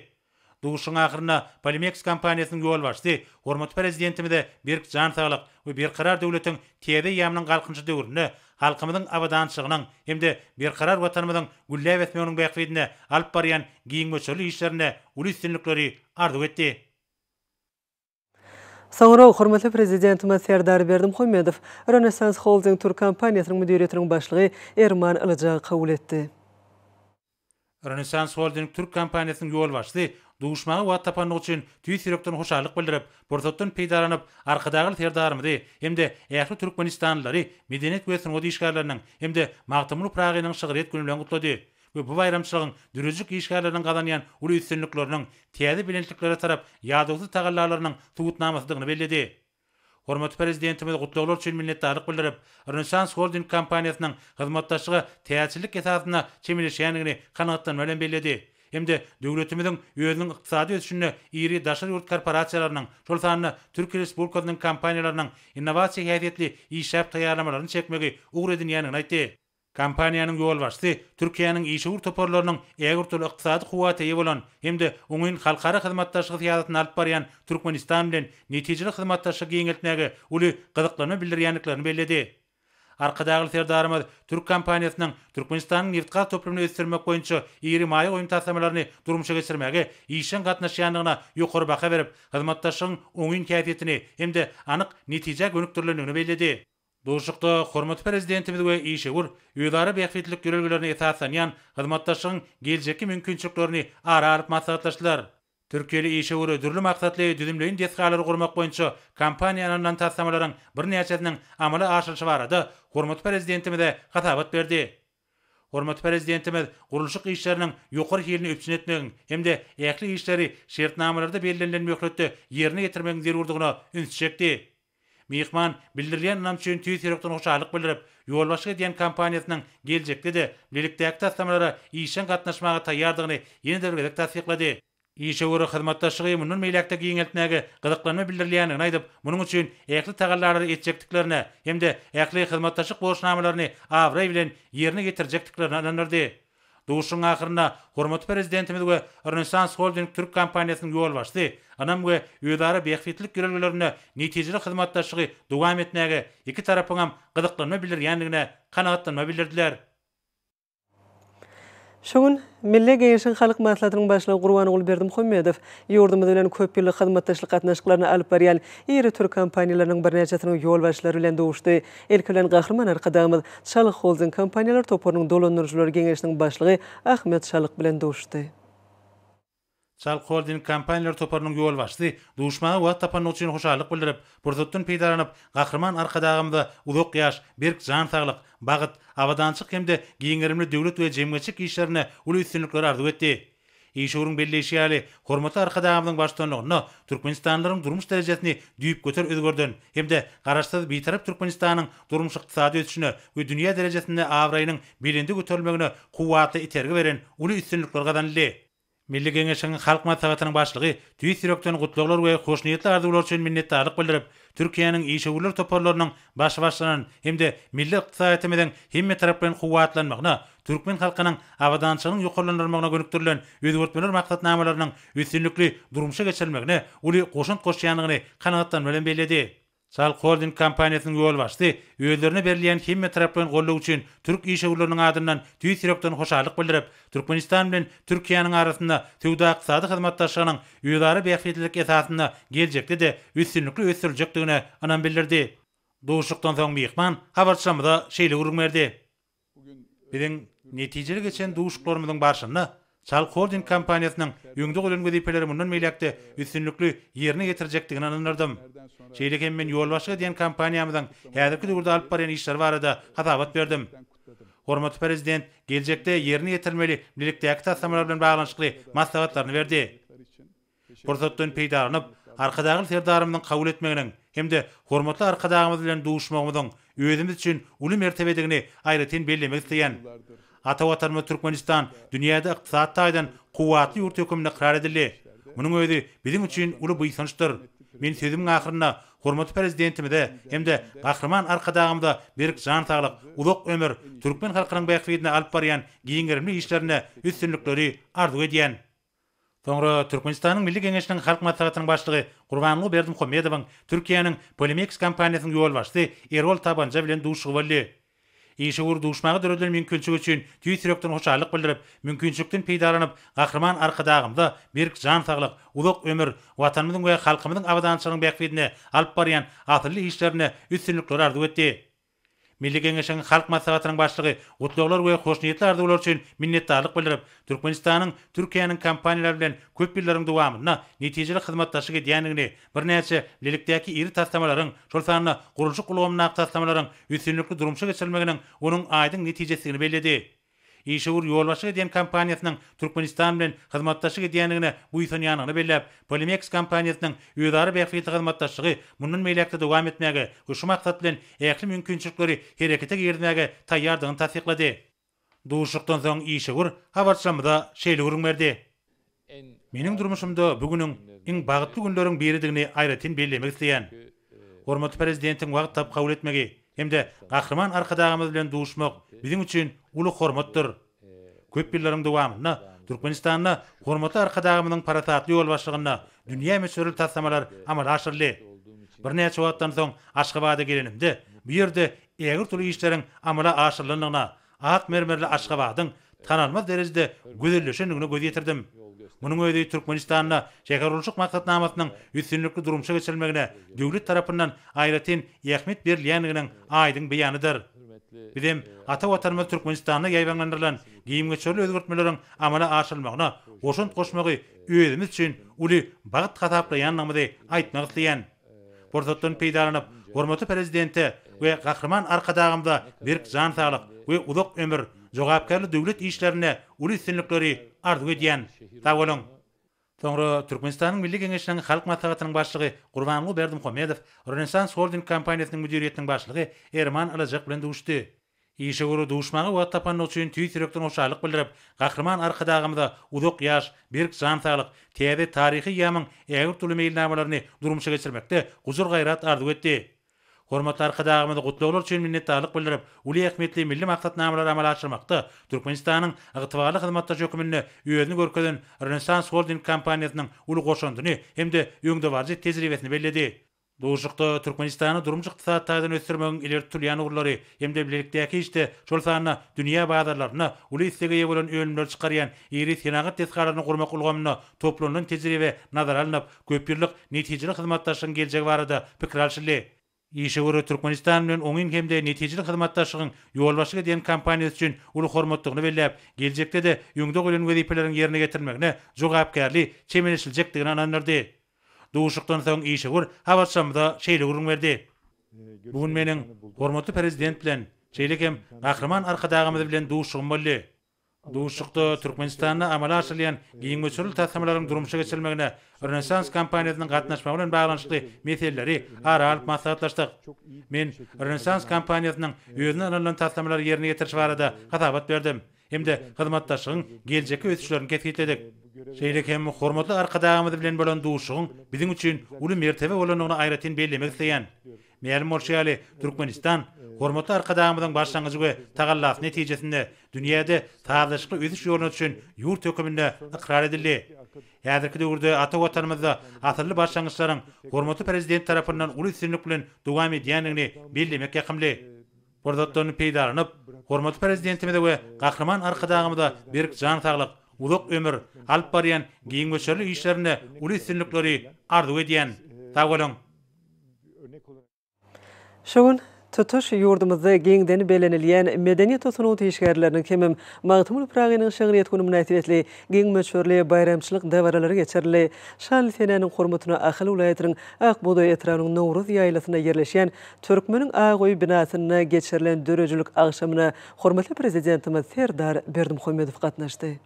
Duşun ahyrynda Polimex kompaniýasynyň ýolbaşçy hormat prezidentimize bir jan saglyk we bir karar döwletiň täze ýamynyň galkynçy döwründe halkymyzyň abadançylygynyň hemde bir karar watanymyzyň gülläp etmeginiň bähfitine alyp barýan giň göçerli işlerine uly üstünlikleri arzuw etdi. Sonra hormatly prezidentimiz Serdar Berdimuhammedow Renaissance Holding Türk kompaniýasynyň müdiriýetiniň başlygy Erman Ilyjagy kabul etdi. Renaissance Holding Türk kompaniýasynyň ýolbaşçy duşmagy we tapanlyk üçin tüýtürekden hoşallyk bildirip, borzatdan peýdaranyp arkadagy Serdarymyzy hemde ähli Türkmenistanlylary medeniýet we sunat işgalarynyň hemde magtymly Pragynyň şygyret güni bilen gutlady. We bu bayramçylygyň dürüjük işgalarynyň gadanýan uly üstünlikleriniň täze bilençliklere tarap ýadygysy tagallalarynyň tugutnamasydygyny belledi. Hormat prezidentimiz gutlalar üçin minnetdarlyk bildirip, Renaissance Holding kompaniýasynyň hyzmatdaşlygy täzeçilik esasyna çemileşýänligini kanagatlanma bilen belledi. Hemde döwletimiziň özüniň ykdysady ösüşine iri daşary ýurt korporasiýalarynyň, şol sanyny Türkiýe Respublikasynyň kompaniýalarynyň innovasiýa häsiýetli işap taýýarlamalaryny çekmegi ugur edilýänini aýtdy. Kompaniýanyň ýolbaşçy Türkiýanyň işi toparlarynyň ägir türlü ykdysady kuwaty bolan hemde oňun halkara hyzmatdaşlyk syýasatyny alyp barýan Türkmenistan bilen netijeli hyzmatdaşlyk giňeltmäge uly gyzyklanma bildirýänliklerini belledi. Arkadagy Serdarymyz Türk kompaniýasynyň Türkmenistanyň neft-gaz toplumyny ösdürmek boýunça iri maýy oýum taşlamalaryny durmuşa geçirmäge işiň gatnaşýanlygyna ýokary baha berip, hyzmatdaşlygyň oňun käýfiýetini hemde anyk netije gönükdirlendigini belledi. Duşukda hormat prezidentimiz we işewur ýödary bähfitlik görelgilerini esaslanýan hyzmatdaşlygyň geljeki mümkinçiliklerini ara alyp maslahatlaşdylar. Türkiýeli işe dürli maksatly düzümleýin desgalary gurmak boýunça kampaniýalaryň tassamalaryň bir näçesiniň amala aşyryşy barada hormat prezidentimize hatabat berdi. Hormat prezidentimiz gurulşyk işleriniň ýokary hilini öpçün etmegiň hemde ähli işleri şertnamalarda belirlenen möhletde ýerine getirmegiň zerurdygyna üns çekdi. Mihman bildirilýän nam üçin tüýsürekden hoşalyk bildirip, ýolbaşy diýen kampaniýasynyň geljekde de birlikde tassamalary işen gatnaşmaga taýýardygyny ýene-de tasdiklady. İşe göre hyzmatdaşlygy munun meýlekde giňeltnäge gyzyklanma bildirilýänini aýdyp, munyň üçin ähli tagallary etjekdiklerini hemde ähli hyzmatdaşlyk borçnamalaryny awray bilen ýerine getirjekdiklerini ananyrdy. Duşuň ahyrynda hormat prezidentimiz we Renaissance Holding Türk kompaniýasynyň ýolbaşçy, anam we öýdara beýiklik görelgelerine netijeli hyzmatdaşlygy dowam etmäge iki tarapyň hem gyzyklanma bildirýändigine kanagatlanma bildirdiler. Şoň Milli Geňeşiň Halyk maslahatynyň başlygy Gurban Ulberdim Muhammedow ýordamy bilen köp ýyllyk hyzmatdaşlyk gatnaşyklaryny alyp barýan iri Türk kompaniýalarynyň bir näçesiniň ýolbaşçylary bilen dowuşdy. Elkelen gahrman arkadagymyz Şalyk Holding kompaniýalar toparynyň dolandyrjylar geňeşiniň başlygy Ahmet Şalyk bilen dowuşdy. Şalyk Holding kompaniýalar toparynyň ýolbaşçysy duşmagy wagt tapan üçin hoşalyk bildirip, burzatdan peýdalanyp gahrman arkadagymyzda uzak ýaş, berk jan saglyk, bagyt, awadançyk hemde giňerimli döwlet we jemgyýetçilik işlerine uly üstünlikler arzu etdi. Işgörüň belleşýäli hormatly arkadagymyzyň başçylygyna Türkmenistanlaryň durmuş derejesini düýüp göter özgörden hemde garaşsyz bitarap Türkmenistanyň durmuş ykdysady ösüşine we dünýä derejesinde awraýynyň belinde göterilmegine kuwatly itergi beren uly üstünlikler gazandy. Milli Geňeşiň Halk maslahatynyň başlygy tüýsürekden gutluklar we hoşniýetli arzuwlar üçin minnetdarlyk bildirip, Türkiýanyň işgörler toparlarynyň başbaşlanan hemde milli ykdysatymyzyň hemme tarapdan kuwatlanmagyna, türkmen halkynyň awadançylygynyň ýokarlandyrmagyna gönükdirilen özgörtmeler maksatnamalarynyň üstünlikli durmuşa geçirilmegine uly goşunt goşýanlygyny kanagatdan bilen bellädi. Şalyk Holding kompaniýasynyň ýolbaşçysy öýlerine berilýän hemme tarapdan gollaw üçin türk işgörleriniň adyndan tüýsürekden hoşalyk bildirip, Türkmenistan bilen Türkiýanyň arasynda töwda ykdysady hyzmatdaşlygynyň ýödary beýiklik esasynda geljekde de üstünlikli ösüriljekdigine anan bildirdi. Duşukdan soň Mihman habarçamyda şeýle gurulmerdi. Biziň netijeli geçen duşuklarymyzyň barşyny Şalyk Holding kompaniýasynyň ýöňde bolan wezipeleri mundan meýlekde üstünlikli ýerine getirjekdigini ananyrdym. Şeýle men ýolbaşy diýen kompaniýamyzyň häzirki döwürde alyp barýan işleri barada hatabat berdim. Hormatly prezident geljekde ýerine getirilmeli birlikde tasamalar bilen baglanyşykly maslahatlaryny berdi. Burzatdan peýdalanyp, arkadagy serdarymyň kabul etmeginiň hemde hormatly arkadagymyz bilen duşmagymyzyň özümiz üçin uly mertebedigini aýratyn bellemek isleýän. Ata-watanmy Türkmenistan dünýäde ykdysat taýdan kuwatly ýurt hökümine karar edildi. Munyň özü biziň üçin uly buysançdyr. Men sözümiň ahyrynda hormatly prezidentimize hemde gahrman arkadagymda berk jan saglyk, uzak ömür türkmen halkynyň beýikligine alyp barýan giňerimli işlerine üstünlikleri arzu edýän. Soňra Türkmenistanyň Milli Geňeşiniň Halk maslahatynyň başlygy Gurban Ulberdim Muhammedowyň Türkiýanyň Polymex kompaniýasynyň ýolbaşçysy Erol Tabanja bilen duşugy boldy. İşgör duşmagy döredilen mümkinçiligi üçin tüýsürekden hoşalyk bildirip, mümkinçilikden peýdalanyp gahrman arkadagymda berk jan saglyk, uzak ömür watanymyzyň we halkymyzyň awadançylygynyň beýikligine alyp barýan atyrly işlerine üstünlikler arzu etdi. Milli Geňeşiň Halk maslahatynyň başlygy gutluklar we hoşniýetli arzuwlar üçin minnetdarlyk bildirip, Türkmenistanyň Türkiýanyň kompaniýalary bilen köp ýyllariň dowamyna netijeli hyzmatdaşlyk edýändigini, bir näçe lilikdäki iri tassamalaryň, şol sanyna gurulşy gulgamyna tassamalaryň üstünlikli durmuşa geçirilmeginiň onuň aýdyň netijesini belledi. İşgör ýolbaşy diýen kompaniýasynyň Türkmenistan bilen hyzmatdaşlyk edýändigine buýsanýanyny bellep, Polymex kompaniýasynyň ýödary beýiklik hyzmatdaşlygy mundan meýlekde dowam etmäge, şu maksat bilen ähli mümkinçilikleri herekete girmäge taýýardygyny tasdiklady. Duşukdan soň işgör habarçamyda şeýle gurulmerdi. Meniň durmuşymda bugüniň iň bagtly günleriň biridigini aýratyn bellemek isleýän. Hormatly prezidentiň wagt tap kabul etmegi hemde gahrman arkadagymyz bilen duşmak biziň üçin uly hormatdyr. Köp ýyllaryň dowamyna Türkmenistanyň hormatly arkadagymynyň parasatly ýolbaşlygyna dünýä meşhur tasamalar amal aşyrly. Bir näçe wagtdan soň Aşgabatda gelenimde bu ýerde ägir türlü işleriň amala aşyrlygyna ak mermerli Aşgabatyň tanalmaz derejede gözelleşendigine göz ýetirdim. Munun öýdi Türkmenistanda şekerulçuk maksatnamasynyň üstünlikli durumşa geçirilmegine döwlet tarapyndan aýratyn ähmet berilýändiginiň aýdyň beýanydyr. Bizim ata watanymyz Türkmenistanda ýaýbanlandyrylan giýim geçerli özgörtmeleriň amala aşyrylmagyna goşunt goşmagy özümiz üçin uly bagyt gataplaýanlygymy aýtmak isleýän. Borsatdan peýdalanyp, hormatly prezidenti we gahrman arkadagymda berk jan saglyk we uzak ömür jogapkarly döwlet işlerine uly üstünlikleri arzu edýän. Tawalyň. Soňra Türkmenistanyň Milli Geňeşiniň halk maslahatynyň başlygy Gurbanly Berdimuhammedow Renesans Holding kompaniýasynyň müdiriýetiniň başlygy Erman Alajak bilen duşdy. Işe göre duşmagy we tapanyň üçin tüýsürekden hoşallyk bildirip, gahrman arkadagymda uzak ýaş, berk jan saglyk, täze taryhy ýamyň ägir tuly meýilnamalaryny durmuşa geçirmekde gujur gaýrat arzu etdi. Hormatly arkadagymyzy gutlaglar üçin minnetdarlyk bildirip, uly ähmetli milli maksatnamalar amala aşyrmakda Türkmenistanyň ygtybarly hyzmatdaş hökümini öýüni görkezden Renesans Holding kompaniýasynyň uly goşandyny hemde öňde barjy tejribesini belledi. Duşukda Türkmenistany durumçy yktysadydan ösdürmegiň ileri turýan urlary hemde bilelikdäki işte şol sanyna dünýä bazarlaryna uly istege ýa bolan öňümler çykarýan iri senagat teskararyny gurmak ulgamyna toplanylan tejribe nazar alınıp köp ýyllyk netijeli hyzmatdaşlygyň geljegi barada pikir alşyly. Işe göre Türkmenistan bilen oňyn hemde netijeli hyzmatdaşlygyň ýol başyga diýen kompaniýasy üçin uly hormatlygyny belläp, geljekde de öňde goýulan wezipeleriň ýerine getirmegine jogapkärli çemenişiljekdigini anandyrdy. Duşukdan soň işe gör hawatşamda şeýle gurun berdi. Bugun meniň hormatly prezident bilen şeýlekem gahrman arkadagymyz bilen duşugym boldy. Duşukda Türkmenistanda amala aşyrylýan giýim geçerli tasmalaryň durmuşa geçirilmegine Renesans kompaniýasynyň gatnaşmagy bilen baglanşykly meseleleri ara alyp maslahatlaşdyk. Men Renesans kompaniýasynyň özüne alynan tasmalary ýerine getiriş barada hatabat berdim. Hemde hyzmatdaşlygyň geljeki ösüşlerini kesgitledik. Şeýlekem hormatly arkadagymyz bilen bolan duşugyň biziň üçin uly mertebe bolanyny aýratyn bellemek isleýän. Meýerim bolşaly Türkmenistan hormatly arkadagymyzyň başlangyjy we tagallas netijesinde dünýäde taýdançly ösüş ýoluny üçin ýurt höküminde ikrar edildi. Häzirki döwürde ata watanymyzda atyrly başlangyçlaryň hormatly prezident tarapyndan uly üstünlik bilen dowam edýändigini bellemek ýakymly. Borzatdan peýdalanyp, hormatly prezidentimize we gahrman arkadagymyza berk jan saglyk, uzak ömür alyp barýan giýim geçerli işlerine uly üstünlikleri arzu edýän. Tawalyň. Şoň tutuş ýurdumyzda geňden belenilýän medeniýet osunuty işgärleriniň kemim Magtymul Pragynyň şeňriýet güni münasibetli geň meşhurly bayramçylyk dawaralary geçirildi. Şanly senäniň hormatyna Ahal welaýatynyň Akbodoý etranyň Nowruz ýaýlasyna ýerleşýän Türkmeniň Agoý binasyna geçirilen dörejülük agşamyna hormatly prezidentimiz Serdar Berdimuhammedow gatnaşdy.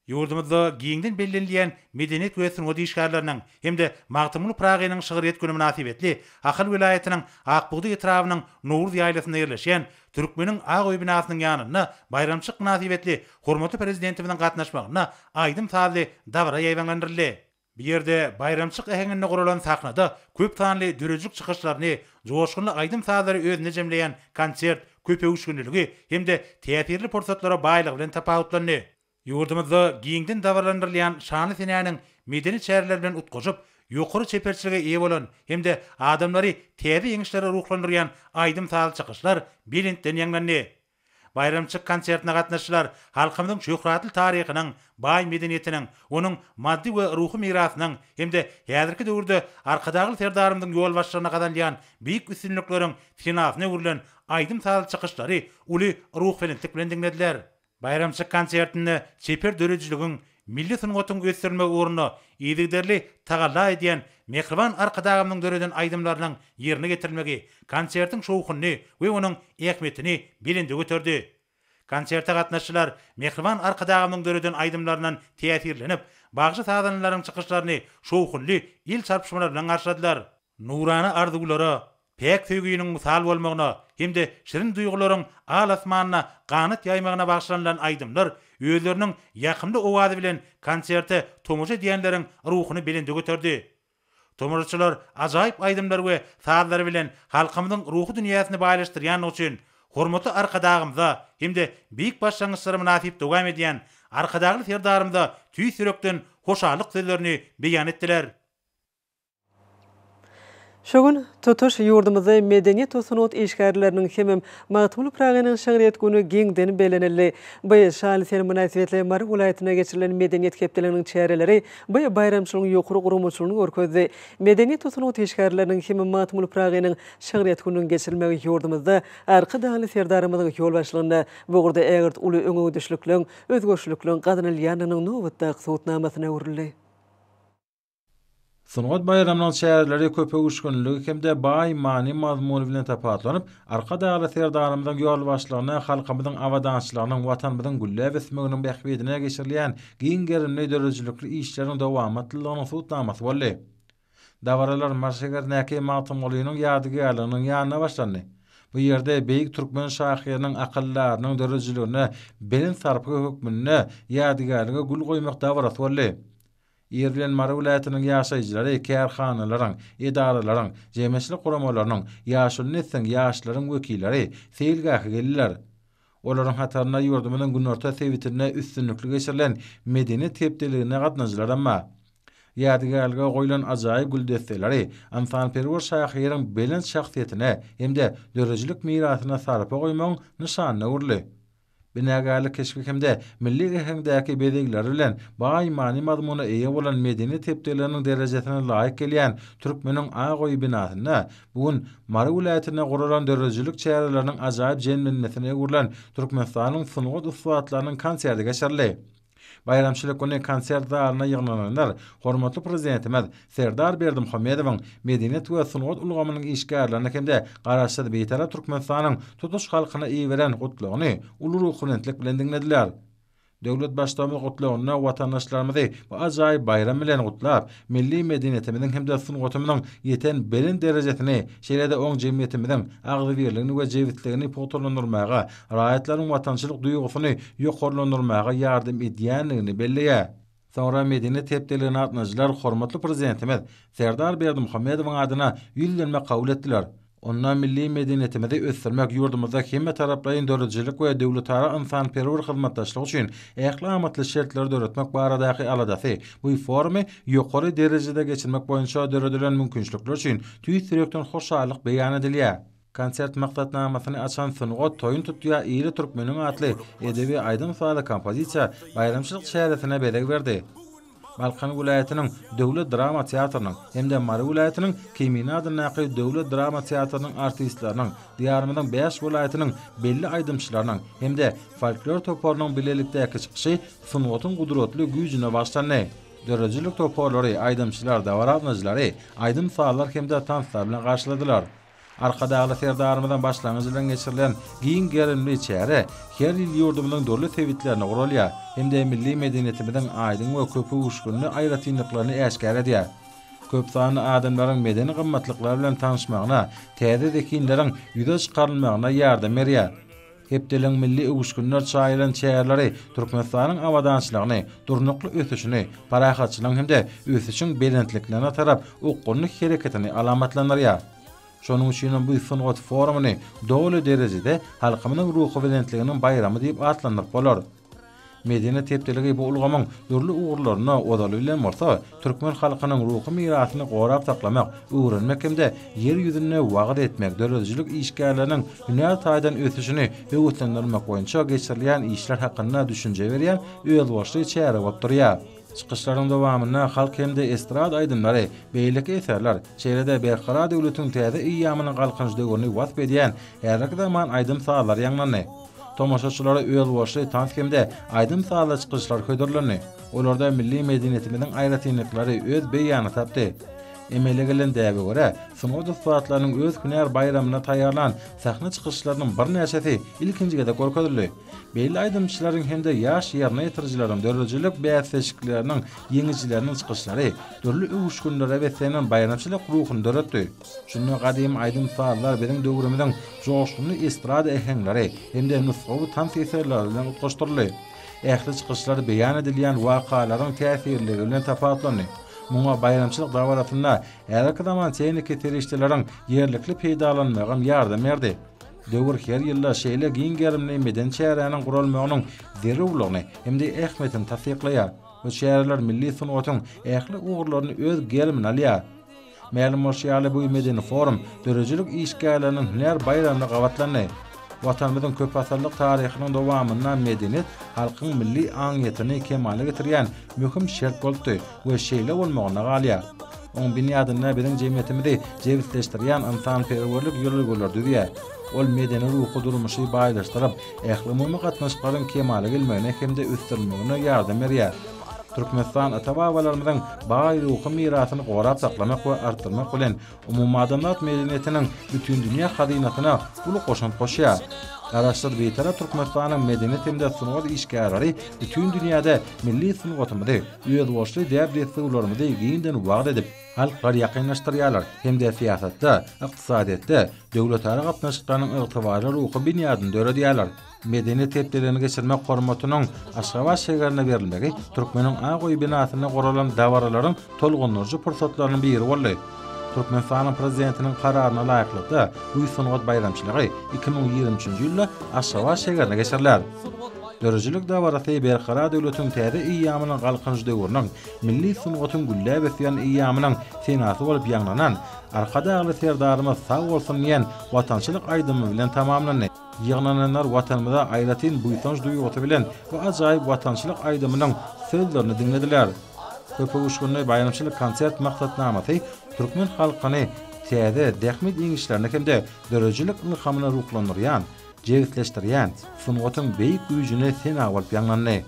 Ýurdumyzda giňden bellenilýän medeniýet we sunuty işgärleriniň hemde Magtymul Pragynyň şeňriýet güni münasibetli Ahal welaýatynyň Akbodoý etrawynyň Nowruz ýaýlasyna ýerleşýän Türkmeniň Agoý binasynyň ýanyna bayramçylyk münasibetli hormatly prezidentimiziň gatnaşmagyna aýdym taýly dawra ýaýbanlandyryldy. Bu ýerde bayramçylyk ähenginde guralan sahnada köp sanly dörejlik çykyşlaryny, joşgunly aýdym taýlary özüne jemleýän konsert, köpegiş gündiligi hemde teatrli pursatlara baýlyk bilen tapawutlandy. Ýurdumyzda giňden dawarlandyrylýan şanly senäniň medeni çäherler bilen utgaşyp, ýokary çeperçilige eýe bolan hemde adamlary täze ýeňişlere ruhlandyrýan aýdym taýly çykyşlar bilintden ýaňlandy. Bayramçylyk konsertine gatnaşylar halkymyzyň şöhratly taryhynyň, baý medeniýetiniň, onuň maddi we ruhy mirasynyň hemde häzirki döwürde arkadagy serdarymyň ýol başlaryna gadanýan büyük üstünlikleriň finasyna öwrilen aýdym taýly çykyşlary uly ruh bilen dinlediler. Bayramçylyk konsertinde çeper dörejiligiň milli sunugatyň göstermek uğruna ýygyderli tagalla edýän mehriban arkadagymyň döreden aýdymlarynyň ýerine getirilmegi konsertiň şowkuny we onuň ähmetini bilindi göterdi. Konsertde gatnaşylar mehriban arkadagymyň döreden aýdymlarynyň täsirlenip, bagjy sadanlaryň çykyşlaryny şowkunly il çarpşmalar bilen garşyladylar. Nurana arzugulara pek söýgüýüniň mysal bolmagyna hemde şirin duýgularyň al asmanyna ganyt ýaýmagyna bagşlanlan aýdymlar özleriniň ýakymly owazy bilen konserte tomoja diýenleriň ruhuny belinde göterdi. Tomojaçylar ajaýyp aýdymlar we sazlary bilen halkymyzyň ruhy dünýäsini baýlaşdyrýan üçin hormatly arkadagymyza hemde biýik başlangyçlara münasip dowam edýän arkadagy serdarymyza tüýsürekden hoşallyk sözlerini beýan etdiler. Şogun tutuş yurdumuzda medeniyet we sunat işgärleriniň hemem magtymly pragynyň şahryat güni giňden beleneli. Bu şaly sen münasibetler Marif welaýatyna geçirilen medeniyet kepdeleriniň çäreleri bu bayramçylygyň ýokary gurumçylygyny görkezdi. Medeniyet we sunat işgärleriniň hemem magtymly pragynyň şahryat günüň geçirilmegi yurdumuzda arka dağly serdarymyzyň ýol başlygyna bugurda ägirt uly öňe düşlükliň, özgörçlükliň gadynylýanynyň nowatda sowutnamasyna öwrildi. Sungat bayramynyň şäherleri köpe uşgunlygy hemde baý many mazmuny bilen tapatlanyp, arka dağly serdarymyzyň ýol başlygyna halkymyzyň awadançylygynyň watanymyzyň gülle besmeginiň bähbedine geçirilýän giň gerimli dörejlikli işleriň dowamatlylygynyň sowutnamasy boldy. Dawaralar marşeger näke magtymlygynyň ýadygarlygynyň ýanyna başlandy. Bu ýerde beýik türkmen şahyrynyň akyllarynyň dörejligine belin sarpy hökmüne ýadygarlyga gül goýmak dawarasy boldy. Ýerlen Marif welaýatynyň ýaşaýjylary, kärhanalaryň, idaralaryň, jemgyýetçilik guramalarynyň, ýaşul nesliň ýaşlaryň wekilleri seýilgähe geldiler. Olaryň hataryna ýurdumynyň günorta sewitine üstünlükli geçirilen medeniyet tepdeligine gatnaşdylar amma ýadygarlyga goýulan ajaýyp güldesteleri ansanperwer şahyryň belin şahsiýetine hemde dörejilik mirasyna sarpa goýmagyň nişanyna urildi. Binägärlik keşfi hemde milli gehendäki bedegler bilen baý many mazmuny eýe bolan medeniyet tepdeleriniň derejesine laýyk gelýän türkmeniň agoý binasyna bugun Marif welaýatyna guralan dörejilik çäreleriniň ajaýyp jenlenmesine guralan Türkmenistanyň sungat uswatlarynyň konserti geçirildi. Bayramçylyk güni konsert zalyna ýygnalanlar hormatly prezidentimiz Serdar Berdimuhammedowyň medeniyet we sungat ulgamynyň işgärlerine hemde garaşsyz beýtara Türkmenistanyň tutuş halkyna iýeren gutlugyny uly ruhunentlik bilen diňlediler. Döwlet başçylygy gutlugyna watandaşlarymyzy bu ajaýyp bayram bilen gutlap, milli medeniyetimiziň hemde sungatymynyň ýeten belin derejesini, şeýle-de oň jemgyýetimiziň agzybirligini we jewitligini poturlandyrmaga, raýatlaryň watançylyk duýgusyny ýokarlandyrmaga ýardym edýänligini belleýär. Sonra medeniyet tepdeligine gatnaşyjylar hormatly prezidentimiz Serdar Berdimuhammedowyň adyna ýüzlenme kabul etdiler. Ondan milli medeniyetimizi ösürmek ýurdumyzda hemme taraplaryň dörejilik we döwletara insanperwer hyzmatdaşlyk üçin ählamatly şertler döretmek baradaky aladasy bu formy ýokary derejede geçirmek boýunça döredilen mümkinçilikler üçin tüýsürekden hoşallyk beýan edilýär. Konsert maksatnamasyny açan sungat toyun tutýa ýyly türkmeniň atly edebi aýdym faly kompozisiýa bayramçylyk şäheresine bedeg berdi. Balkan welaýatynyň döwlet drama teatrynyň hemde Marif welaýatynyň Kemina adynaky döwlet drama teatrynyň artistlarynyň, diýarymyzyň 5 welaýatynyň belli aýdymçylarynyň hemde folklor toparlynyň bilelikdäki çykyşy sungatyň gudratly güýjüne başlandy. Dörejilik toparlary, aýdymçylar, dawaratnaşylary, aýdym faýlar hemde tanslar bilen garşyladylar. Arka dağly serdarymyzdan başlangıç bilen geçirilen giň gerimli çäre her ýyl ýurdumynyň dörli sewitlerini guralýar hemde milli medeniyetimiziň aýdyň we köpü uşgunly aýratynlyklaryny äşkär edýär. Köp sany adamlaryň medeni gymmatlyklary bilen tanışmagyna, täze zekinleriň ýüze çykarylmagyna ýardam berýär. Hepdeliň milli uşgunlar çaýylan çäherleri Türkmenistanyň awadançylygyny, durnukly ösüşini, parahatçylygyň hemde ösüşiň belentliklerine tarap uqqunly hereketini alamatlanýar. Şonuň üçin bu sungat forumuny dowly derejede halkymyň ruhy belentliginiň bayramy diýip atlandyryp bolar. Medeniyet tepdeligi bu ulgamyň dürli ugurlaryna odaly bilen bolsa, türkmen halkynyň ruhy mirasyny gorap saklamak, öwrenmek hemde yer ýüzüne wagt etmek, dörejilik işgärleriniň hünär taýdan ösüşini we öwrenmek boýunça geçirilýän işler hakynda düşünje berýän özbaşly çäre bolup durýar. Çykyşlaryň dowamyna halk hemde estrad aýdymlary, beýlik eserler, şeýle-de berqara döwletiň täze ýamynyň galkynjy döwrüni wasp edýän herki zaman aýdym saýlar ýanglandy. Tomaşaçylara özbaşly tans hemde aýdym saýlar çykyşlar ködürlendi. Olarda milli medeniyetimiziň aýratynlyklary öz beýany tapdy. Emele gelen däbe görä, sungat uswatlarynyň öz hünär bayramyna taýýarlan sahna çykyşlarynyň bir näçesi ilkinjige de görkezildi. Belli aýdymçylaryň hemde ýaş ýerine ýetirjilerin dörejilik bäsleşikleriniň ýeňijileriniň çykyşlary dörli uşgunlara we senen bayramçylyk ruhuny döretdi. Şunu gadymy aýdym faýlar biziň döwrümizden joşgunly estrada ehengleri hemde nusgawy tans eserler bilen utgaşdyrly. Ähli çykyşlar beýan edilýän wakalaryň täsirligi bilen tapatlandy. Muňa bayramçylyk dawaratyna herki zaman tehniki terişdeleriň ýerlikli peýdalanmagyna ýardam berdi. Döwür her ýylda şeýle giň gerimli meden çäräniň guralmagynyň zerrewligini hemde ähmetini tasdiklaýar. Bu çäreler milli sungatyň ähli ugurlaryny öz gerimine alýar. Ma'lum bolýaly bu medeni forum dörejilik işgärleriniň hünär bayramyna gawatlandy. Watanymyzyň köp asyrlyk taryhynyň dowamynda medeniyet halkyň milli aňytyny kemale getirýän möhüm şert boldy we şeýle bolmagyna galýar. Oň binýadyna biziň jemgyýetimizi jewitleşdirýän insan-perwerlik ýollar düzýär. Ol medeni ruhy durmuşy baýlaşdyryp, ählimiň gatnaşyklaryň kemale gelmegine hemde üstünligine ýardam berýär. Türkmenistan atabawalarymyzyň baý ruhy mirasyny gorap saklamak we artdyrmak bilen umumadamat medeniyetiniň bütün dünýä hazynatyna bulu goşan goşýar. Araşdyr beýtara Türkmenistanyň medeniyetinde sunuwat işgärleri bütün dünýäde milli sunwatymyzy, ýöwüşli däwletlerimizi giňden wagt edip, halklar ýakynlaşdyrýarlar. Hemde siýasatda, ykdysadyatda döwletlara gatnaşyklaryň ygtybarly ruhy binýadyn döredýärler. Medeniyet tepkilerini geçirmek hormatynyň Aşgabat şäherine berilmegi Türkmeniň Agoý binasyna guralan dawaraların tolgunlurjy pursatlarynyň biri boldy. Türkmenistanyň prezidentiniň kararyna laýyklykda bu sunwat bayramçylygy 2023-nji ýylda Aşgabat şäherine geçirilýär. Dörejilik dawarasy berkara döwletiň täze iýamynyň galkynjy döwrüniň milli sunwatyň güllä besýän iýamynyň senasy bolup ýanglanan arkadaýly serdarymyz sag bolsun diýen watançylyk aýdymy bilen tamamlandy. Ýygnananlar watanymyza aýratyn buýsanç duýgusy bilen we ajaýyp watançylyk aýdymynyň sözlerini dinlediler. Köpügüşgünli bayramçylyk konsert maksatnamasy türkmen halkyny täze dähmet iňişlerine hemde dörejilik ilhamyny ruhlandyrýan, jewitleşdirýän sunwatyň beýik güýjüne sena bolup ýanglandy.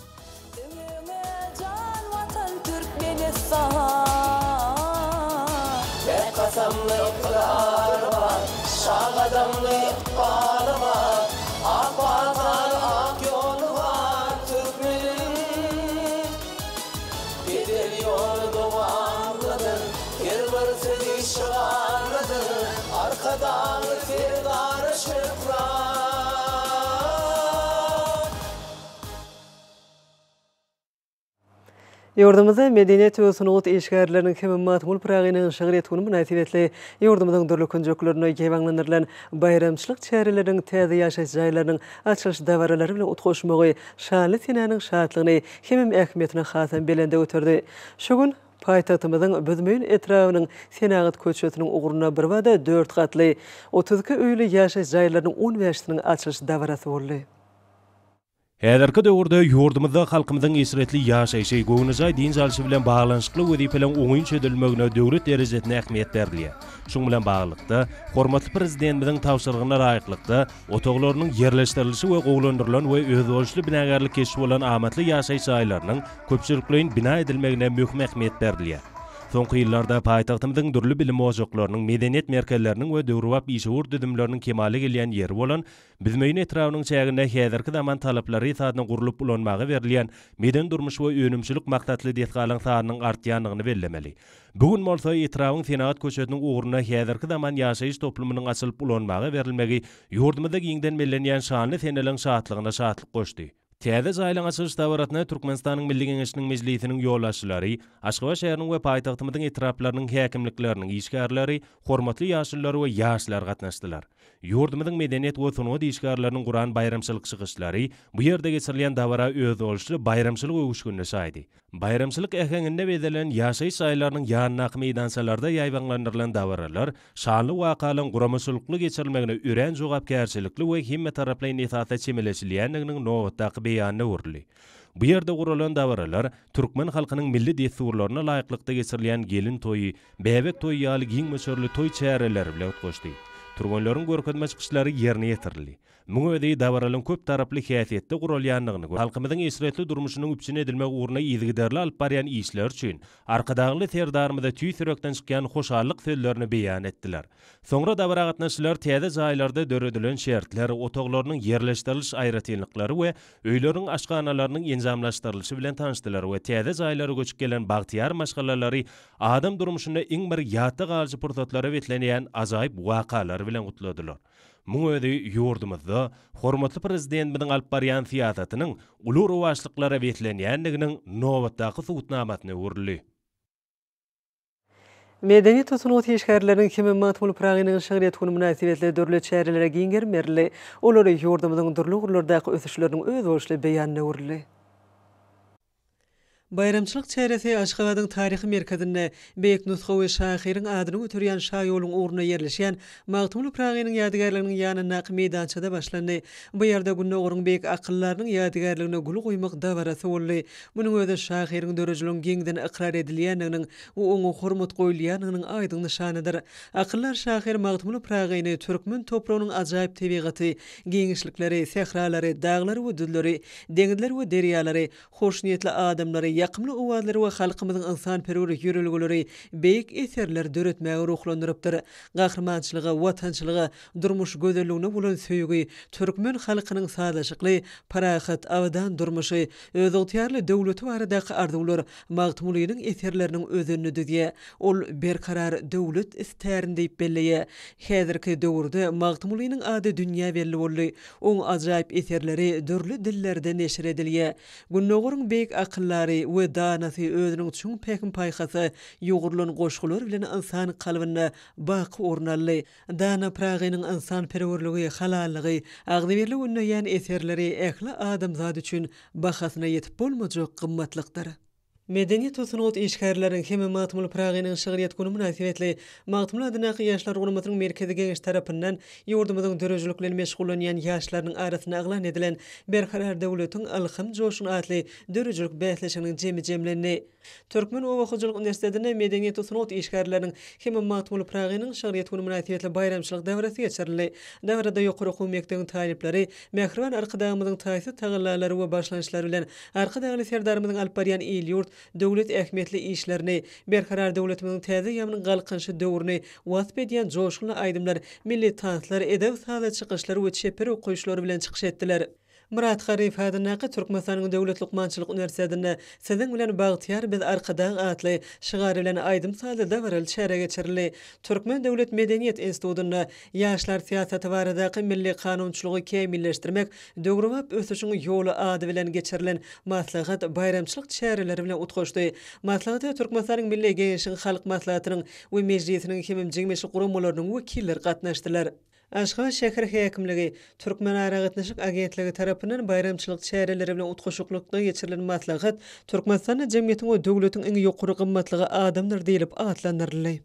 Ýurdumyzda medeniyet we sunwat işgärleriniň hemmat mul pragynyň şagyrety münasibetli ýurdumyzyň dörli künjeklerini geýbaňlandyrylan bayramçylyk çäreleriniň täze ýaşaş jaýlarynyň açylyş dawaralary bilen utgaşmagy şanly senanyň şatlygyny hemem ähmiýetini hasan belende öterdi. Şu gün paýtagtymyzyň Büzmeýin etrawynyň senagat köçetiniň ugruna bir wada 4 gatly 32 öýli ýaşaş jaýlarynyň 15-siniň açylyş dawarasy boldy. Häzirki döwürde ýurdumyzda halkymyzyň esretli ýaşaýşy goňyjy din jalyşy bilen baglanyşykly wezipelen oňuň çödülmegine döwlet derejesinde ähmiýet berilýär. Şoň bilen baglykda hormatly prezidentimiziň tawşyrygyna laýyklykda otoglarynyň ýerleşdirilişi we gowlandyrylan we özgörüşli binagarlyk keşif bolan amatly ýaşaýş jaýlarynyň köpçülikliň bina edilmegine möhüm ähmiýet berilýär. Soňky ýyllarda paýtagtymyzyň dürli bilim ozatlarynyň medeniýet merkezleriniň we döwrüwap işewur düdümleriniň kemale gelýän ýeri bolan Büzmeýin etrawynyň çäginde häzirki zaman talaplary sadyny gurulyp ulanmagy berilýän meden durmuş we önümçilik maksatly detgalyň sanynyň artýanlygyny bellemeli. Bugun bolsa etrawyň senagat köçetiniň ugruna häzirki zaman ýaşaýyş toplumynyň açylyp ulanmagy berilmegi ýurdumyzda giňden bellenýän şanly seneliň şatlygyna şatlyk goşdy. Täze jaýlaryň açylyş dawaratyna Türkmenistanyň Milli Geňeşiniň mejlisiniň ýollaşçylary, Aşgabat şäheriniň we paýtagtymyzyň etraplarynyň häkimlikleriniň işgärleri, hormatly ýaşlylar we ýaşlar gatnaşdylar. Ýurdumyzyň medeniýet we sunwat işgärleriniň guran bayramçylyk çygyşlary bu ýerde geçirilýän dawara özgörüşli bayramçylyk öwüşgünne şaýdy. Bayramçylyk ähenginde bezilen ýaşaýyş jaýlarynyň ýanynaky meýdançalarda ýaýbanlandyrylan dawaralar şanly wakalaryň guramaçylykly geçirilmegine ören jogapkärçilikli we hemme taraplaryň esasy çemeleşilýändiginiň nowatdaky beýanyna urildi. Bu ýerde guralan dawaralar türkmen halkynyň milli desturlaryna laýyklykda geçirilýän gelin toýy, bäbek toýy ýaly giň möçörli toý çäreleri bilen utgaşdy. Turgunlaryň görkezme çykyşlary ýerine ýetirildi. Muňa ödeýi dawaralyň köp taraply häsiýetde guralýanlygyny, halkymyzyň esretli durmuşynyň üpçüne edilmek ugruna ýygyderli alyp barýan işler üçin arkadagyly serdarymyza tüý sürekden çykýan hoşallyk sözlerini beýan etdiler. Soňra dawara gatnaşylar täze jaýlarda döredilen şertler, otoglarynyň ýerleşdiriliş aýratynlyklary we öýleriň aşganalarynyň enzamlaşdyrylyşy bilen tanışdylar we täze jaýlara göçüp gelen bagtyar maşgalalary adam durmuşynda iň bir ýatda galyjy pursatlara betlenýän ajaýyp wakalar bilen gutladylar. Muňa ödeýi ýurdumyzda hormatly prezidentimiziň alyp barýan siýasatynyň uly rowaçlyklara betlenýändiginiň nowatdaky suwutnamasyny urildi. Medeniýet we sunwat işgärleriniň hemme matmul pragynyň şagyrety münasibetli dörli çärelere giňger merli, olary ýurdumyzyň dürli gurlardaky ösüşleriniň özgörüşli beýanyna urildi. Bayramçılık çeyresi Aşgabat'ın tarihi merkezinde Beyik Nusxowy Şahyryň adyny götürýän şaýoluň uğruna yerleşýän Magtumly Pragynyň ýadygarlygynyň ýanyna meýdançada başlandy. Bu ýerde günnägiriň beyik akyllarynyň ýadygarlygyna gul goýmak dabarasy boldy. Munyň özü Şahyryň dörejliginiň giňden ikrar edilýändiginiň we oňa hormat goýulýanynyň aýdyň nyşanydyr. Akyllar Şahyr Magtumly Pragyny türkmen topragynyň ajaýyp tebigaty, giňişlikleri, sehralary, daglary we düzleri, deňizler we derýalary, hoşniyetli adamlary, ýakymly owazlary we halkymyzyň insanperwer ýürelgileri beýik eserler döretmäge ruhlandyrypdyr. Gahrmançylygy, watançylygy, durmuş gözelligine bolan söýgi, türkmen halkynyň sadaşykly, parahat, awdan durmuşy, özüňtiýarly döwleti baradaky arzuwlar Magtumlynyň eserleriniň özünü düzýär. Ol berkarar döwlet istärin diýip belleýär. Häzirki döwürde Magtumlynyň ady dünýä belli boldy. Oň ajaýyp eserleri dörli dillerde neşir edilýär. Günnägiriň beýik akyllary we danasy özüniň çuň pekin paýhasy ýogurlan goşgular bilen insan kalbyna baky ornally. Dana Pragynyň insan perwerligi, halallygy, agdyberli unnäýän eserleri ähli adamzat üçin bahasyna ýetip bolmajak gymmatlykdyr. Medeniýet we sanat işgärläriniň hemme Magtumly Pragynyň şygyryat güni münasibetli Magtumly adynaky ýaşlar guramatynyň merkezi geňiş tarapyndan ýurdumyzyň dörejlik bilen meşgullanýan ýaşlaryň arasyna aglan edilen berkarar döwletiň Alham Joşun adly dörejlik bäsleşiginiň jemlenýäni. Türkmen Owakyjylyk Uniwersitetinde medeniýet we sanat işgärläriniň hemme Magtumly Pragynyň şygyryat güni münasibetli bayramçylyk däwresi geçirildi. Däwrede ýokary okuw mektebiň taýypları, Mehriban arkadagymyzyň taýsy tagallalary we başlanýşlary bilen arkadagy serdarymyzyň alyp barýan ýurt döwlet ähmiýetli işlerini, berkarar döwletimiň täze ýamynyň galkynşy döwrüni wasp edýän joşgul aýdymlar, milli tanslar, edeb sahada çykyşlary we çeperi goýuşlary bilen çykyş etdiler. Murat Garif adynaky Türkmenistanyň Döwlet Lukmançylyk Uniwersitetinde siziň bilen bagtyar biz arkadagy atly şygary bilen aýdym salda däwrel çäre geçirildi. Türkmen Döwlet Medeniýet Institutunda ýaşlar siýasaty baradaky milli kanunçylygy kemilleşdirmek, döwrüwap ösüşiň ýoly ady bilen geçirilen maslahat bayramçylyk çäreleri bilen utgaşdy. Maslahatda Türkmenistanyň milli geňişiň halk maslahatynyň we mejlisiniň hemem jeňmeşik guramalarynyň wekilleri gatnaşdylar. Aşgabat şäher häkimligi, Türkmen Aragatnaşyk agentligi tarapyndan bayramçylyk çäreleri bilen utgaşyklykda geçirilen maslahat Türkmenistan jemgyýetiň we döwletiň iň ýokary gymmatlygy adamdyr diýilip atlandyryly.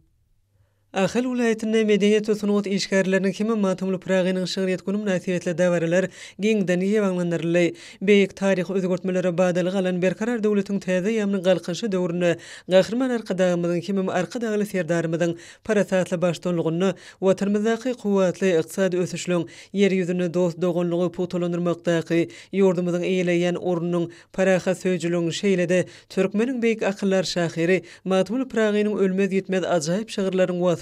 Ahal vilayetinde medeniýet we sanat işgärläriniň hemme Magtumly Pragynyň şygyryat güni münasibetli däwrler giňden ýewaňlandyryly. Beýik taryh özgörtmeleri badaly galan berkarar döwletiň täze ýamynyň galkynşy döwrüne, gahrman arkadagymyzyň hemme arkadagy serdarymyzyň parasatly başdanlygyny, watanymyzdaky kuwatly ykdysady ösüşliň ýer ýüzüne dost doganlygy putulandyrmakdaky ýurdumyzyň eýleýän ornunyň paraha söýjülüň şeýlede türkmeniň beýik akyllar şahyry Magtumly Pragynyň ölmez ýetmez ajaýyp şygyrlaryň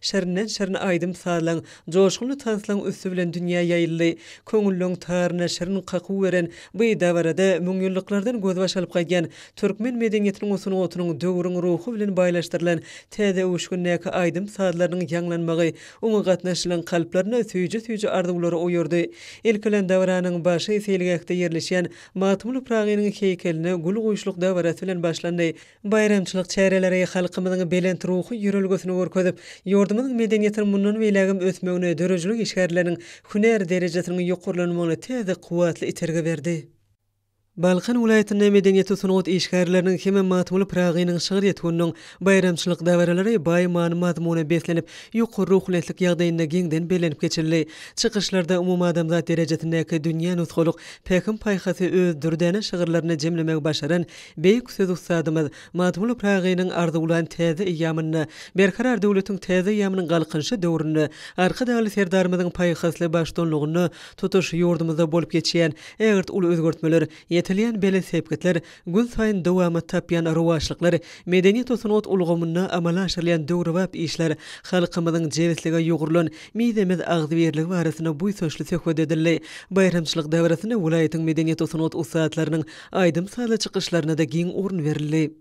şernen aýdym salan, joşgully tanslaň üstü bilen dünýä ýaýyldy. Köňüllüň taryna şerin qaky beren bu dabarada müňýüllüklerden göz başalyp gaýgan türkmen medeniýetiniň sanatynyň döwrüň ruhy bilen baýlaşdyrylan täze uşgunnaky aýdym saatlarynyň ýanglanmagy oňa gatnaşylan kalplaryna süýje arzuwlary oýurdy. Elkelen däwranyň başy selgäkde ýerleşýän Magtumly Pragynyň heýkeline gul goýuşluk däwrasy bilen başlandy. Bayramçylyk çäreleri halkymyzyň belent ruhy ýürelgesini görkezip ýurdumyň medeniýetiniň mundan beýlegim ösmegine dörejlik işgärläriniň hüner derejesiniň ýokurlanmagyna täze kuwatly iterge berdi. Balkan vilayetinde medeniýet we sanat işgärläriniň hemme Magtumly Pragynyň şygyryat gününiň bayramçylyk däwrelleri baý mazmuny beslenip, ýokary ruhletlik ýagdaýynda giňden belenip geçirildi. Çykyşlarda umum adamzat derejesindäki dünýä nusgalyk pekin paýhasy öz dürdäne şygyrlaryny jemlemek başaran beýik söz ustadymyz Magtumly Pragynyň arzuwlan täze ýamyny, berkarar döwletiň täze ýamynyň galkynşy döwrüne, arkadagy serdarymyzyň paýhasly başdanlygyny tutuş ýurdumyzda bolup geçýän egert uly özgörtmeler, yetilýän belen sepketler, gün saýyn dowamy tapýan ruwaşlyklar, medeniýet we sanat ulgamyna amala aşyrylýan döwrüwap işler halkymyzyň jewetlige ýogurlan miýdemiz agdyberligi barasyna bu söýüşli söhbet edildi. Bayramçylyk däwresinde vilayetin medeniýet we sanat ustadlarynyň aýdym saly çykyşlaryna da giň orun berildi.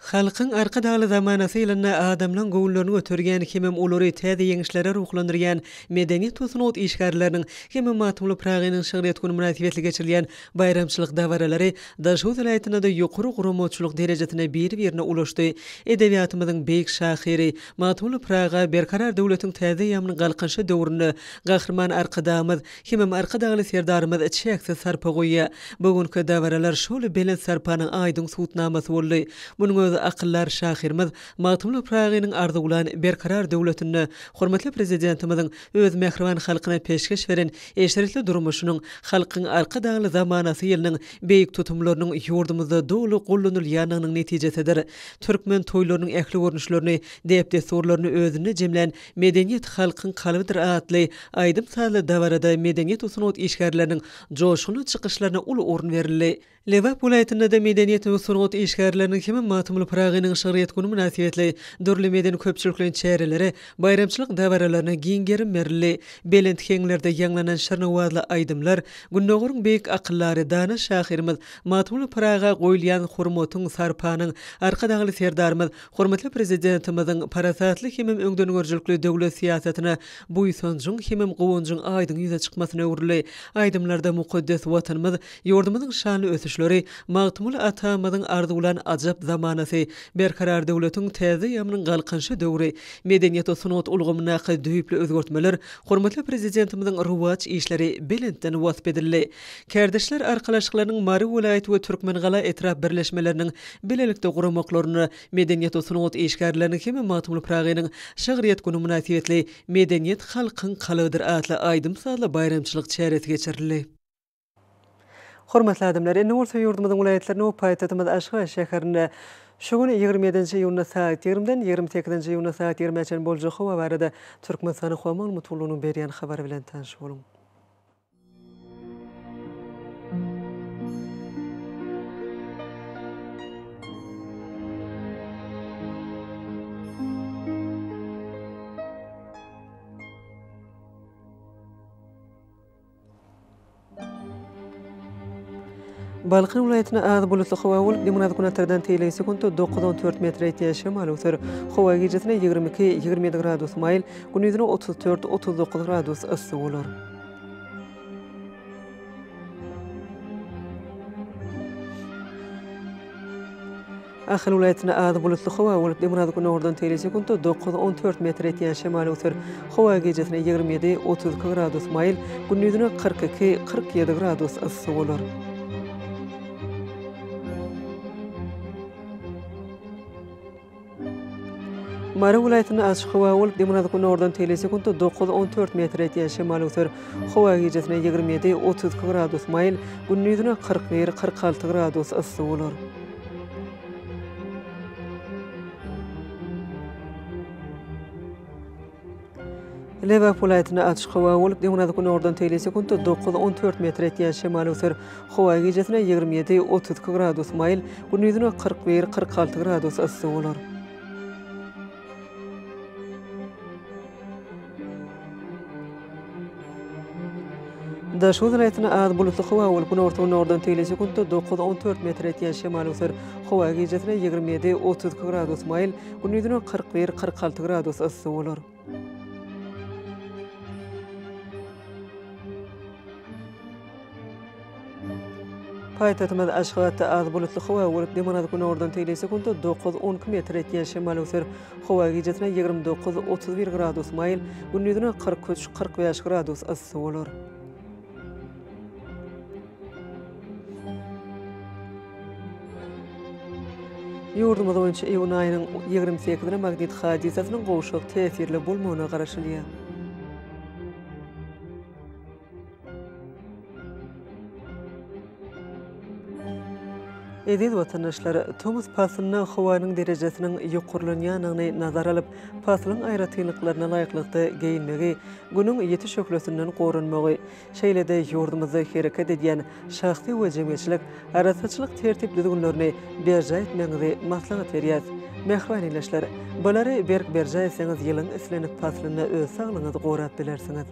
Halkyň arka dagly zamanasy ýylynda adamlaryň gowullaryny götürgen hemem olary täze ýeňişlere ruhlandyrýan medeniýet tosunut işgärleriniň hemem matymly pragynyň şöhret güni münasibetli geçirilýän bayramçylyk dawaralary Daşow vilayatyna da ýokary guramaçylyk derejesine bir-birine ulaşdy. Edebiýatymyzyň beýik şahyry matymly praga berkarar döwletiň täze ýamyny galkynşy döwrüne gahrman arkadamyz hemem arka dagly serdarymyz çäksiz sarpa goýýa. Bugünkü dawaralar şol belen sarpanyň aýdyň suwtnamasy boldy. Munyň akıllar şahirmiz matymly pragynyň arzulan berkarar döwletini hormatly prezidentimizin öz mehriban halkyna peşkeş beren eşeretli durmuşynyň halkyň arka dagly zamanasy ýylynyň beýik tutumlarynyň ýurdumyzda dolu gollanylýanynyň netijesidir. Türkmen toýlarynyň ähli görnüşlerini, depde sorlaryny özüne jemlen medeniýet halkyň kalbydyr atly aýdym sazly dawarada medeniýet usunut işgärleriniň joşuny çykyşlaryna uly orun berildi. Lewap vilayatyna da medeniýet usunut işgärleriniň hemem matymly pragynyň şöhret güni münasibetli dörli medeni köpçülikliň çäreleri bayramçylyk dawaralaryna giňgerim berildi. Belent heňlerde ýanglanan şarnawazly aýdymlar günnoguryň beýik akyllary dana şahyrymyz matymly praga goýulýan hormatyň sarpanyň arka dagly serdarymyz hormatly prezidentimiziň parasatly hemem öňden görjülikli döwlet siýasatyna buýsunjyň hemem gowunjyň aýdyň ýüze çykmasyna öwrüli. Aýdymlarda mukaddes watanymyz ýurdumyzyň şany ösüşleri matymly atamyzyň arzulan ajap zamanasy berkarar döwletiň täze ýamynyň galkynşy döwri medeniýet sunut ulgamyna düýpli özgertmeler hormatly prezidentimiziň ruwaç işleri belentden wasp edildi. Kärdeşler arkalaşyklarynyň Mary vilayaty we Türkmengala etraf birleşmeleriniň bilelikde guramaklaryny medeniýet sunut işgärleriniň hemem matymly pragynyň şöhret güni münasibetli medeniýet halkyň kalydyr atly aýdym sazly bayramçylyk çäresi geçirildi. Hormatly adamlar, indi bolsa ýurdumyzyň vilayatlaryny we paýtagymyz Aşgabat şäherinde şu güni 27-nji ýylyna saat 20-den 28-nji ýylyna saat 20-çe boljak hawa barada Türkmenistanyň hawa maglumatlarynyň berýän habary bilen tanış boluň. Balkın vilayatyna az bulutly hawa bolup, demanazy günatlardan teýle sekunda 9-14 metr ýetýän şemal öser. Hawa gecesine 22-27 gradus maýl, gündüzine 34-39 gradus ysy bolar. Ahal vilayatyna az bulutly hawa bolup, demanazy günatlardan teýle sekunda 9-14 metr ýetýän şemal öser. Hawa gecesine 27-32 gradus maýl, gündüzine 42-47 gradus ysy bolar. Mary vilayatyna açyk hawa bolup, demanazy günnordan teýle sekunda 9-14 metr ýetýän şemal öser. Hawa gecesine 27-32 gradus maýl, gündüzine 41-46 gradus ysy bolar. Lewap vilayatyna açyk hawa bolup, demanazy günnordan teýle sekunda 9-14 metr ýetýän şemal öser. Hawa gecesine 27-32 gradus maýl, gündüzine 41-46 gradus ysy bolar. Daşow vilayatyna az bulutly hawa bolup, günortadan teýle sekunda 9-14 metr ýetýän şemal öser. Hawa gecesine 27-32 gradus maýl, gündüzine 41-46 gradus ysy bolar. Paýtagymyz Aşgabatda az bulutly hawa bolup, demanazy günnordan teýle sekunda 9-12 metr ýetýän şemal öser. Hawa gecesine 29-31 gradus maýl, gündüzine 43-45 gradus ysy bolar. Ýurdumyz boýunça iýun aýynyň 28-sine magnit hadisasynyň gowşak täsirli bolmagyna garaşylýar. Ediz vatandaşlar, Thomas Paslyň howanyň derejesiniň ýokurlanýanyny nazar alyp, Paslyň aýratynlyklaryna laýyklykda geyinmegi, günüň ýeti şöhlesinden gorunmagy, şeýlede ýurdumyzda hereket edýän şahsy we jemgyýetçilik arasaçylyk tertip düzgünlerini berja etmeňizi maslahat berýär. Mehriban ýeşler, bolary berja etseňiz ýylyň islenip Paslyny öz saglygyňyzy gorap bilersiňiz.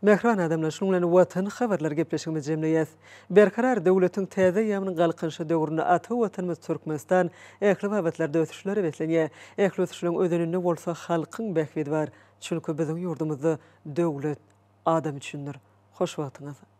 Mehran adamlar şunlarını vatan haberler gepleşigimiz jemleýäs. Berkarar döwletiň täze ýamyny galkynşy döwrüne ata watanymyz Türkmenistan ähli babatlarda ötüşleri beslenýär. Ähli ötüşleriň ödeninde bolsa halkyň bähwidi bar. Çünki biziň ýurdumyzda döwlet adam üçindir. Hoş wagtyňyz.